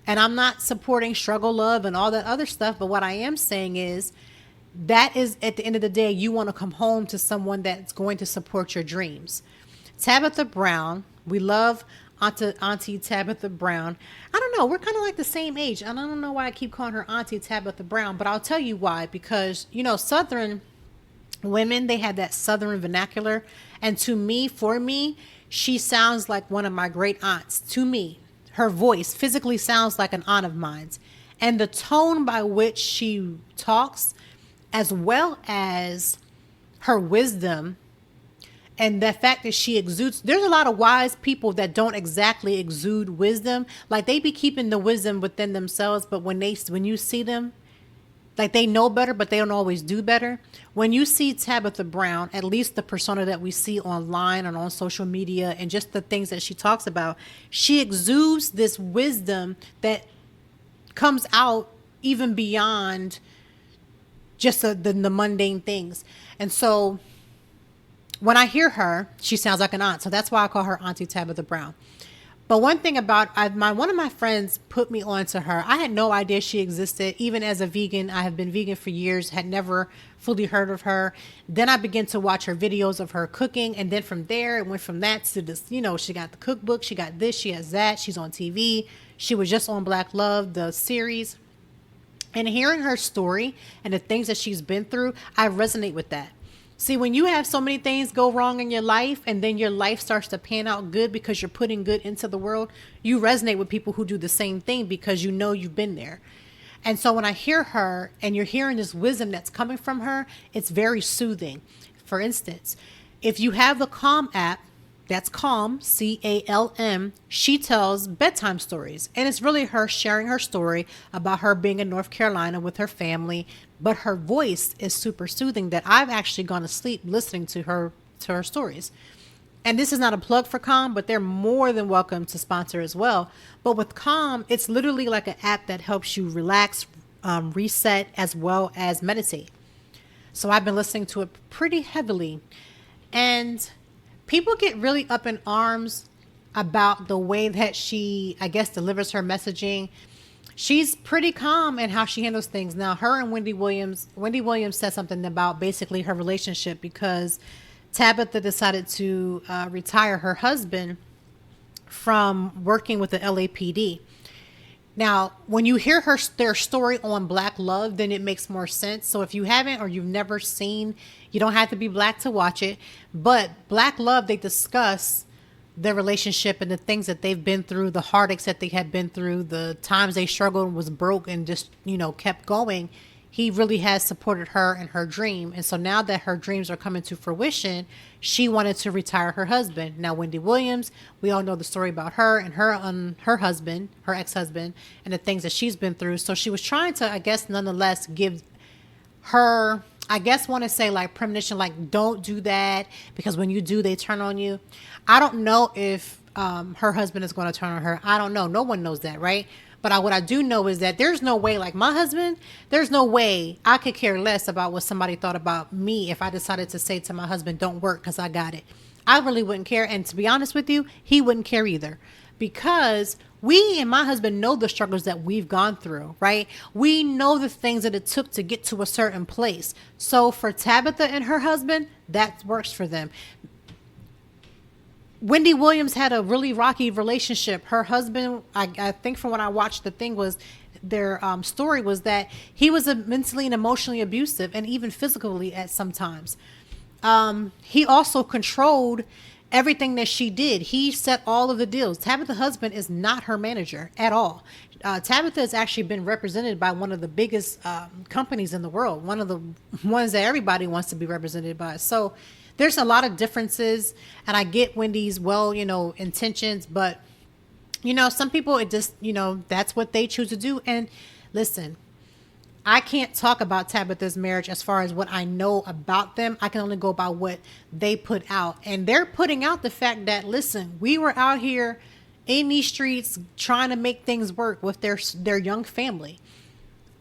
B: and I'm not supporting struggle love and all that other stuff, but what I am saying is that is, at the end of the day, you want to come home to someone that's going to support your dreams. Tabitha Brown, we love Auntie Tabitha Brown. I don't know. We're kind of like the same age. And I don't know why I keep calling her Auntie Tabitha Brown, but I'll tell you why. Because, Southern women, they have that Southern vernacular. And for me, she sounds like one of my great aunts. To me, her voice physically sounds like an aunt of mine. And the tone by which she talks, as well as her wisdom, and the fact that she exudes, there's a lot of wise people that don't exactly exude wisdom. Like, they be keeping the wisdom within themselves, but when you see them, like they know better, but they don't always do better. When you see Tabitha Brown, at least the persona that we see online and on social media and just the things that she talks about, she exudes this wisdom that comes out even beyond just the mundane things. And so when I hear her, she sounds like an aunt. So that's why I call her Auntie Tabitha Brown. But one thing about one of my friends put me on to her. I had no idea she existed. Even as a vegan, I have been vegan for years, had never fully heard of her. Then I began to watch her videos of her cooking. And then from there, it went from that to this, she got the cookbook, she got this, she has that, she's on TV. She was just on Black Love, the series. And hearing her story and the things that she's been through, I resonate with that. See, when you have so many things go wrong in your life and then your life starts to pan out good because you're putting good into the world, you resonate with people who do the same thing because you know you've been there. And so when I hear her and you're hearing this wisdom that's coming from her, it's very soothing. For instance, if you have the Calm app, that's Calm, C-A-L-M, she tells bedtime stories. And it's really her sharing her story about her being in North Carolina with her family. But her voice is super soothing that I've actually gone to sleep listening to her stories. And this is not a plug for Calm, but they're more than welcome to sponsor as well. But with Calm, it's literally like an app that helps you relax, reset, as well as meditate. So I've been listening to it pretty heavily. And people get really up in arms about the way that she, I guess, delivers her messaging. She's pretty calm in how she handles things. Now, her and Wendy Williams said something about basically her relationship because Tabitha decided to retire her husband from working with the LAPD. Now, when you hear their story on Black Love, then it makes more sense. So if you haven't or you've never seen, you don't have to be Black to watch it. But Black Love, they discuss their relationship and the things that they've been through, the heartaches that they had been through, the times they struggled and was broke and just, kept going. He really has supported her in her dream. And so now that her dreams are coming to fruition, she wanted to retire her husband. Now, Wendy Williams, we all know the story about her and her husband, her ex-husband, and the things that she's been through. So she was trying to, I guess, nonetheless give her, want to say like premonition, like don't do that because when you do, they turn on you. I don't know if her husband is going to turn on her. I don't know. No one knows that, right? But what I do know is that there's no way, like my husband, there's no way I could care less about what somebody thought about me if I decided to say to my husband, don't work because I got it. I really wouldn't care. And to be honest with you, he wouldn't care either because we and my husband know the struggles that we've gone through, right? We know the things that it took to get to a certain place. So for Tabitha and her husband, that works for them. Wendy Williams had a really rocky relationship. Her husband, I think from when I watched the thing, was their story was that he was mentally and emotionally abusive and even physically at some times. He also controlled everything that she did. He set all of the deals. Tabitha's husband is not her manager at all. Tabitha has actually been represented by one of the biggest companies in the world, one of the ones that everybody wants to be represented by. So there's a lot of differences, and I get Wendy's intentions, but some people, it just, that's what they choose to do. And listen, I can't talk about Tabitha's marriage as far as what I know about them. I can only go by what they put out, and they're putting out the fact that, listen, we were out here in these streets trying to make things work with their young family.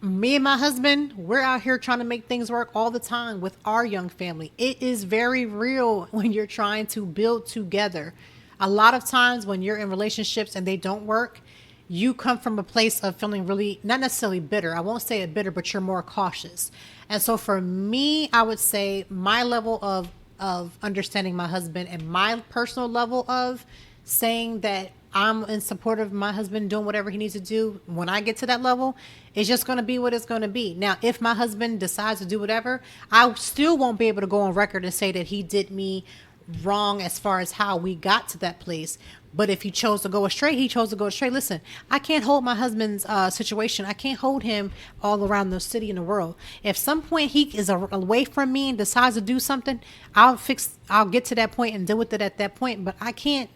B: Me and my husband, we're out here trying to make things work all the time with our young family. It is very real when you're trying to build together. A lot of times when you're in relationships and they don't work, you come from a place of feeling really, not necessarily bitter. I won't say it bitter, but you're more cautious. And so for me, I would say my level of understanding my husband and my personal level of saying that I'm in support of my husband doing whatever he needs to do. When I get to that level, it's just going to be what it's going to be. Now, if my husband decides to do whatever, I still won't be able to go on record and say that he did me wrong as far as how we got to that place. But if he chose to go astray, he chose to go astray. Listen, I can't hold my husband's situation. I can't hold him all around the city and the world. If some point he is away from me and decides to do something, I'll get to that point and deal with it at that point. But I can't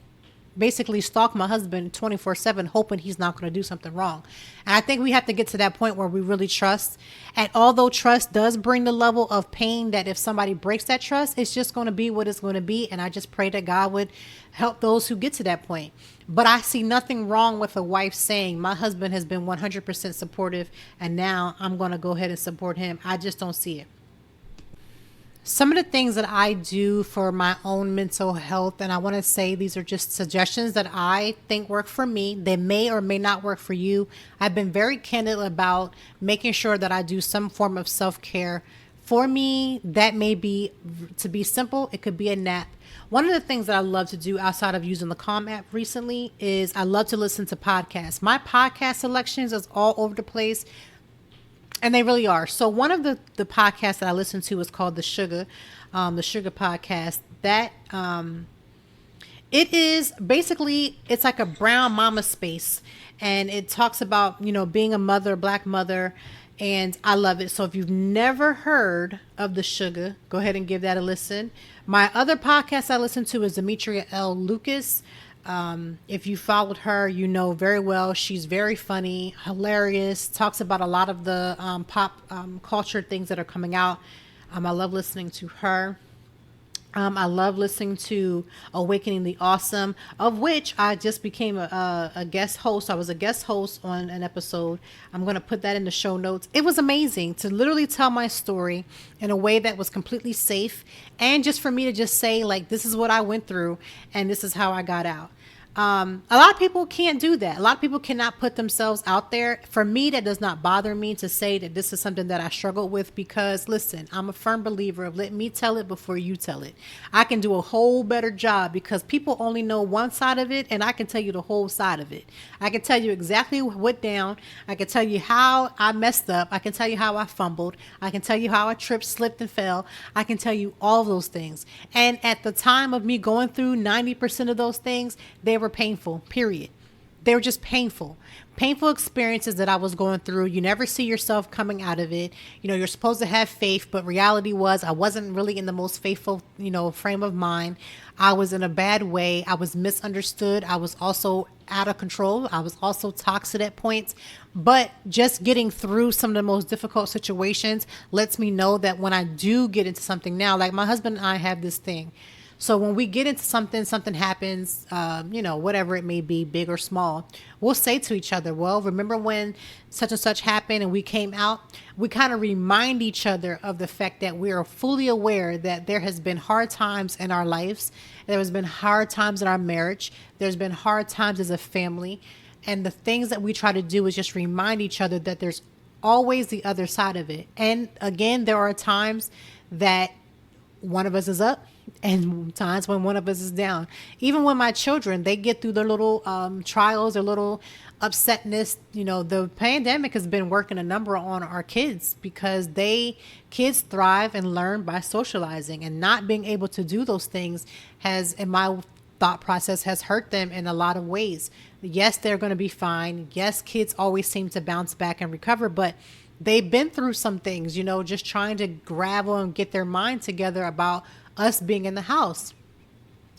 B: basically stalk my husband 24/7, hoping he's not going to do something wrong. And I think we have to get to that point where we really trust. And although trust does bring the level of pain that if somebody breaks that trust, it's just going to be what it's going to be. And I just pray that God would help those who get to that point. But I see nothing wrong with a wife saying, my husband has been 100% supportive, and now I'm going to go ahead and support him. I just don't see it. Some of the things that I do for my own mental health, and I want to say these are just suggestions that I think work for me. They may or may not work for you. I've been very candid about making sure that I do some form of self-care. For me, that may be, to be simple, it could be a nap. One of the things that I love to do outside of using the Calm app recently is I love to listen to podcasts. My podcast selections is all over the place. And they really are. So one of the podcasts that I listen to is called The Sugar Podcast. That it is basically, it's like a brown mama space. And it talks about, being a mother, Black mother. And I love it. So if you've never heard of The Sugar, go ahead and give that a listen. My other podcast I listen to is Demetria L. Lucas. If you followed her, you know very well. She's very funny, hilarious, talks about a lot of the pop culture things that are coming out. I love listening to her. I love listening to Awakening the Awesome, of which I just became a guest host. I was a guest host on an episode. I'm going to put that in the show notes. It was amazing to literally tell my story in a way that was completely safe. And just for me to just say, like, this is what I went through and this is how I got out. A lot of people can't do that. A lot of people cannot put themselves out there. For me, that does not bother me to say that this is something that I struggled with, because listen, I'm a firm believer of let me tell it before you tell it. I can do a whole better job because people only know one side of it, and I can tell you the whole side of it. I can tell you exactly what went down. I can tell you how I messed up. I can tell you how I fumbled. I can tell you how I tripped, slipped, and fell. I can tell you all those things. And at the time of me going through 90% of those things, they were painful, period. They were just painful experiences that I was going through. You never see yourself coming out of it. You're supposed to have faith, but reality was I wasn't really in the most faithful, frame of mind. I was in a bad way. I was misunderstood. I was also out of control. I was also toxic at points. But just getting through some of the most difficult situations lets me know that when I do get into something now, like my husband and I have this thing. So when we get into something happens, whatever it may be, big or small, we'll say to each other, well, remember when such and such happened and we came out? We kind of remind each other of the fact that we are fully aware that there has been hard times in our lives. There has been hard times in our marriage. There's been hard times as a family. And the things that we try to do is just remind each other that there's always the other side of it. And again, there are times that one of us is up and times when one of us is down. Even when my children, they get through their little trials, their little upsetness, the pandemic has been working a number on our kids because kids thrive and learn by socializing, and not being able to do those things has, in my thought process, has hurt them in a lot of ways. Yes, they're going to be fine. Yes, kids always seem to bounce back and recover, but they've been through some things, just trying to gravel and get their mind together about us being in the house.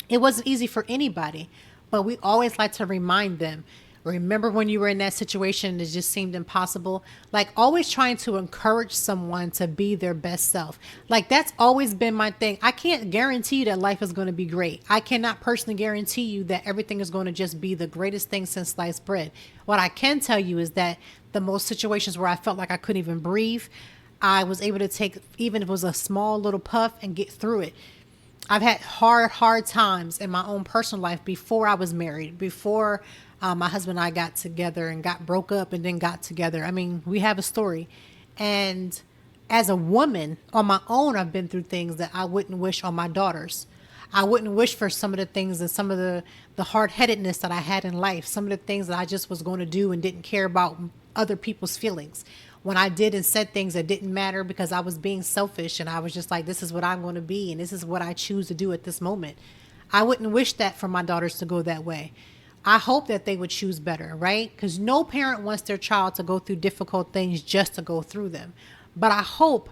B: It wasn't easy for anybody, but we always like to remind them, remember when you were in that situation, it just seemed impossible. Like always trying to encourage someone to be their best self. Like that's always been my thing. I can't guarantee you that life is going to be great. I cannot personally guarantee you that everything is going to just be the greatest thing since sliced bread. What I can tell you is that the most situations where I felt like I couldn't even breathe, I was able to take, even if it was a small little puff, and get through it. I've had hard times in my own personal life before I was married, before my husband and I got together and broke up and then got together. I mean, we have a story. And as a woman on my own, I've been through things that I wouldn't wish on my daughters. I wouldn't wish for some of the things and some of the hard-headedness that I had in life, some of the things that I just was going to do and didn't care about other people's feelings. When I did and said things that didn't matter because I was being selfish and I was just like, this is what I'm going to be and this is what I choose to do at this moment. I wouldn't wish that for my daughters to go that way. I hope that they would choose better, right? Because no parent wants their child to go through difficult things just to go through them. But I hope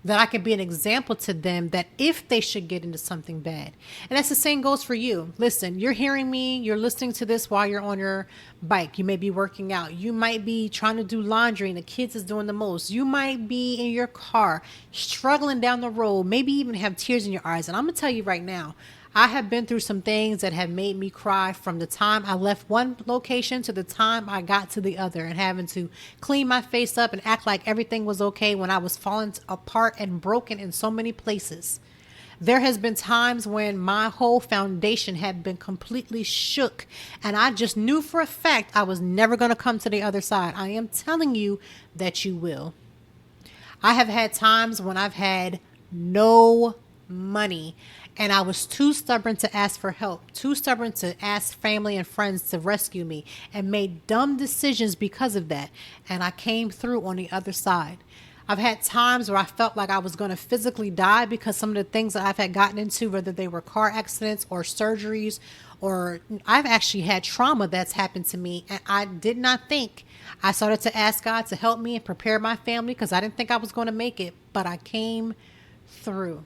B: that I can be an example to them that if they should get into something bad. And that's the same goes for you. Listen, you're hearing me, you're listening to this while you're on your bike. You may be working out. You might be trying to do laundry and the kids is doing the most. You might be in your car struggling down the road, maybe even have tears in your eyes. And I'm going to tell you right now, I have been through some things that have made me cry from the time I left one location to the time I got to the other, and having to clean my face up and act like everything was okay when I was falling apart and broken in so many places. There has been times when my whole foundation had been completely shook, and I just knew for a fact I was never going to come to the other side. I am telling you that you will. I have had times when I've had no money and I was too stubborn to ask for help, too stubborn to ask family and friends to rescue me, and made dumb decisions because of that. And I came through on the other side. I've had times where I felt like I was going to physically die because some of the things that I've had gotten into, whether they were car accidents or surgeries, or I've actually had trauma that's happened to me. And I did not think. I started to ask God to help me and prepare my family because I didn't think I was going to make it, but I came through.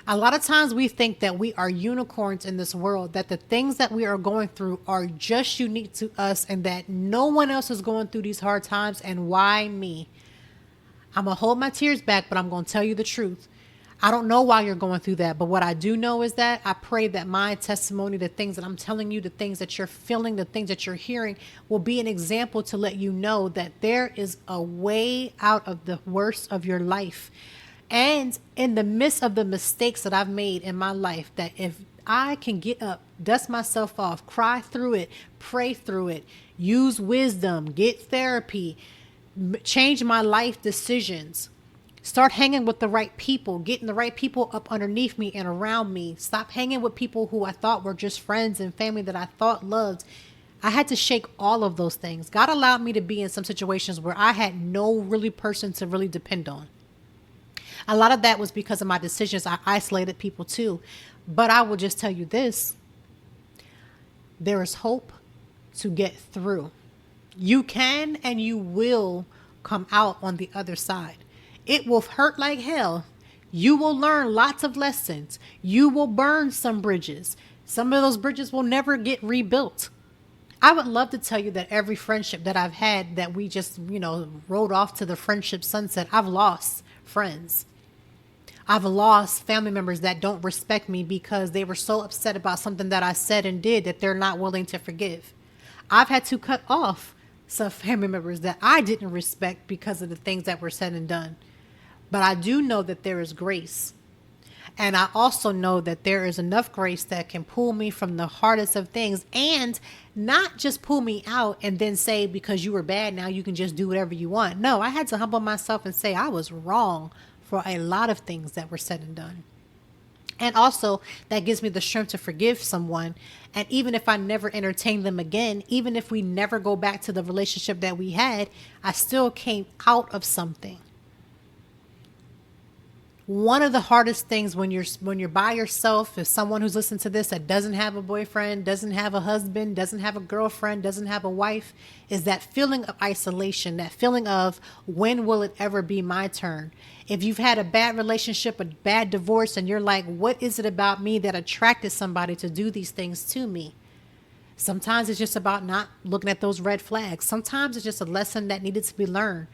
B: A lot of times we think that we are unicorns in this world, that the things that we are going through are just unique to us and that no one else is going through these hard times, and why me? I'm going to hold my tears back, but I'm going to tell you the truth. I don't know why you're going through that, but what I do know is that I pray that my testimony, the things that I'm telling you, the things that you're feeling, the things that you're hearing will be an example to let you know that there is a way out of the worst of your life. And in the midst of the mistakes that I've made in my life, that if I can get up, dust myself off, cry through it, pray through it, use wisdom, get therapy, change my life decisions, start hanging with the right people, getting the right people up underneath me and around me, stop hanging with people who I thought were just friends and family that I thought loved. I had to shake all of those things. God allowed me to be in some situations where I had no really person to really depend on. A lot of that was because of my decisions. I isolated people too. But I will just tell you this. There is hope to get through. You can and you will come out on the other side. It will hurt like hell. You will learn lots of lessons. You will burn some bridges. Some of those bridges will never get rebuilt. I would love to tell you that every friendship that I've had that we just, rode off to the friendship sunset, I've lost friends. I've lost family members that don't respect me because they were so upset about something that I said and did that they're not willing to forgive. I've had to cut off some family members that I didn't respect because of the things that were said and done. But I do know that there is grace. And I also know that there is enough grace that can pull me from the hardest of things, and not just pull me out and then say, because you were bad, now you can just do whatever you want. No, I had to humble myself and say I was wrong for a lot of things that were said and done. And also that gives me the strength to forgive someone. And even if I never entertain them again, even if we never go back to the relationship that we had, I still came out of something. One of the hardest things when you're by yourself, is someone who's listening to this that doesn't have a boyfriend, doesn't have a husband, doesn't have a girlfriend, doesn't have a wife, is that feeling of isolation, that feeling of when will it ever be my turn? If you've had a bad relationship, a bad divorce, and you're like, what is it about me that attracted somebody to do these things to me? Sometimes it's just about not looking at those red flags. Sometimes it's just a lesson that needed to be learned.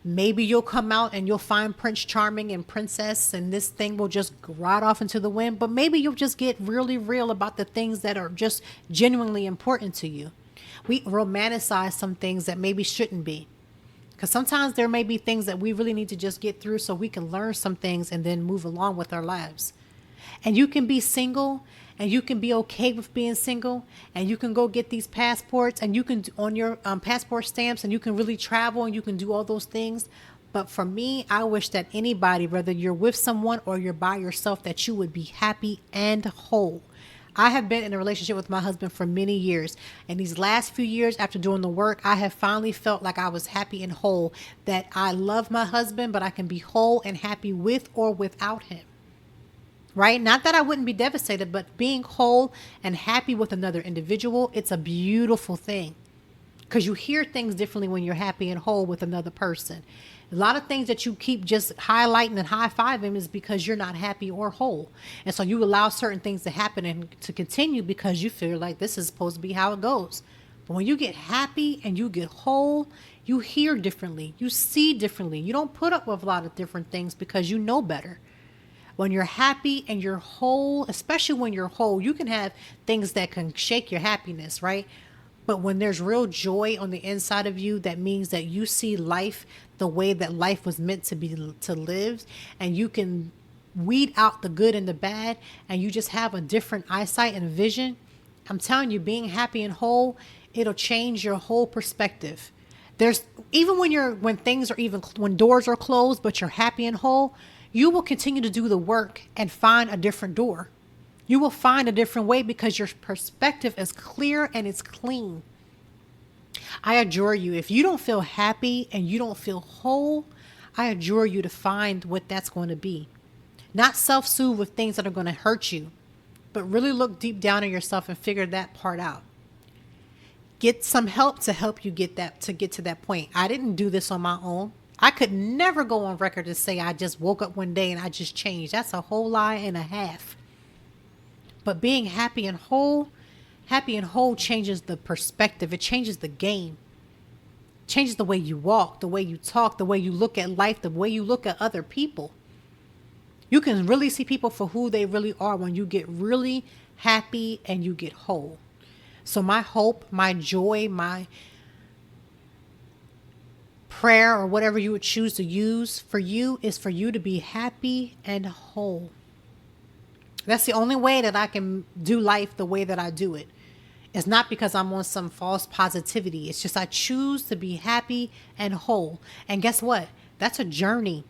B: Maybe you'll come out and you'll find Prince Charming and Princess, and this thing will just ride off into the wind. But maybe you'll just get really real about the things that are just genuinely important to you. We romanticize some things that maybe shouldn't be. Because sometimes there may be things that we really need to just get through so we can learn some things and then move along with our lives. And you can be single, and you can be okay with being single, and you can go get these passports, and you can on your passport stamps, and you can really travel, and you can do all those things. But for me, I wish that anybody, whether you're with someone or you're by yourself, that you would be happy and whole. I have been in a relationship with my husband for many years. And these last few years after doing the work, I have finally felt like I was happy and whole, that I love my husband, but I can be whole and happy with or without him. Right? Not that I wouldn't be devastated, but being whole and happy with another individual, it's a beautiful thing. because you hear things differently when you're happy and whole with another person. A lot of things that you keep just highlighting and high-fiving is because you're not happy or whole. And so you allow certain things to happen and to continue because you feel like this is supposed to be how it goes. But when you get happy and you get whole, you hear differently. You see differently. You don't put up with a lot of different things because you know better. When you're happy and you're whole, especially when you're whole, you can have things that can shake your happiness, right? But when there's real joy on the inside of you, that means that you see life the way that life was meant to be to live, and you can weed out the good and the bad, and you just have a different eyesight and vision. I'm telling you, being happy and whole, it'll change your whole perspective. There's even when doors are closed, but you're happy and whole, you will continue to do the work and find a different door. You will find a different way because your perspective is clear and it's clean. I adjure you, if you don't feel happy and you don't feel whole, I adjure you to find what that's going to be. Not self-soothe with things that are going to hurt you, but really look deep down in yourself and figure that part out. Get some help to help you get to that point. I didn't do this on my own. I could never go on record to say I just woke up one day and I just changed. That's a whole lie and a half. But being happy and whole changes the perspective. It changes the game. It changes the way you walk, the way you talk, the way you look at life, the way you look at other people. You can really see people for who they really are when you get really happy and you get whole. So my hope, my joy, my prayer, or whatever you would choose to use for you, is for you to be happy and whole. That's the only way that I can do life the way that I do it. It's not because I'm on some false positivity. It's just I choose to be happy and whole. And guess what? That's a journey.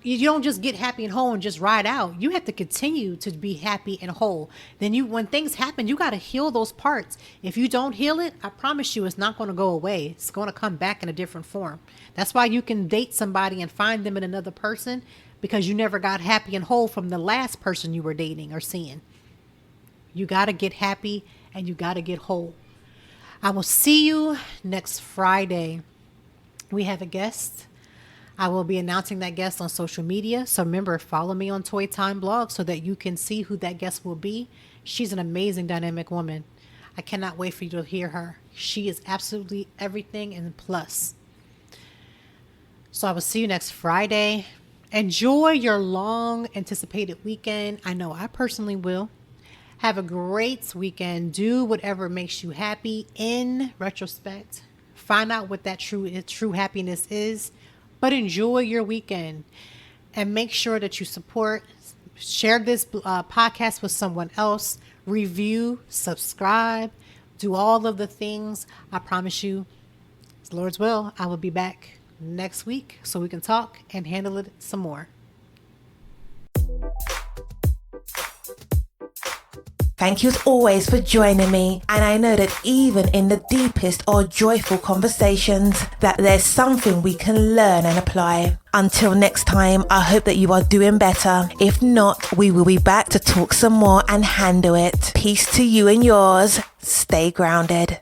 B: You don't just get happy and whole and just ride out. You have to continue to be happy and whole. Then when things happen, you got to heal those parts. If you don't heal it, I promise you it's not going to go away. It's going to come back in a different form. That's why you can date somebody and find them in another person, because you never got happy and whole from the last person you were dating or seeing. You got to get happy and you got to get whole. I will see you next Friday. We have a guest. I will be announcing that guest on social media. So remember, follow me on Toy Time Blog so that you can see who that guest will be. She's an amazing, dynamic woman. I cannot wait for you to hear her. She is absolutely everything and plus. So I will see you next Friday. Enjoy your long anticipated weekend. I know I personally will. Have a great weekend. Do whatever makes you happy in retrospect. Find out what that true happiness is. But enjoy your weekend and make sure that you share this podcast with someone else, review, subscribe, do all of the things. I promise you, as the Lord's will, I will be back next week so we can talk and handle it some more.
A: Thank you as always for joining me, and I know that even in the deepest or joyful conversations that there's something we can learn and apply. Until next time, I hope that you are doing better. If not, we will be back to talk some more and handle it. Peace to you and yours. Stay grounded.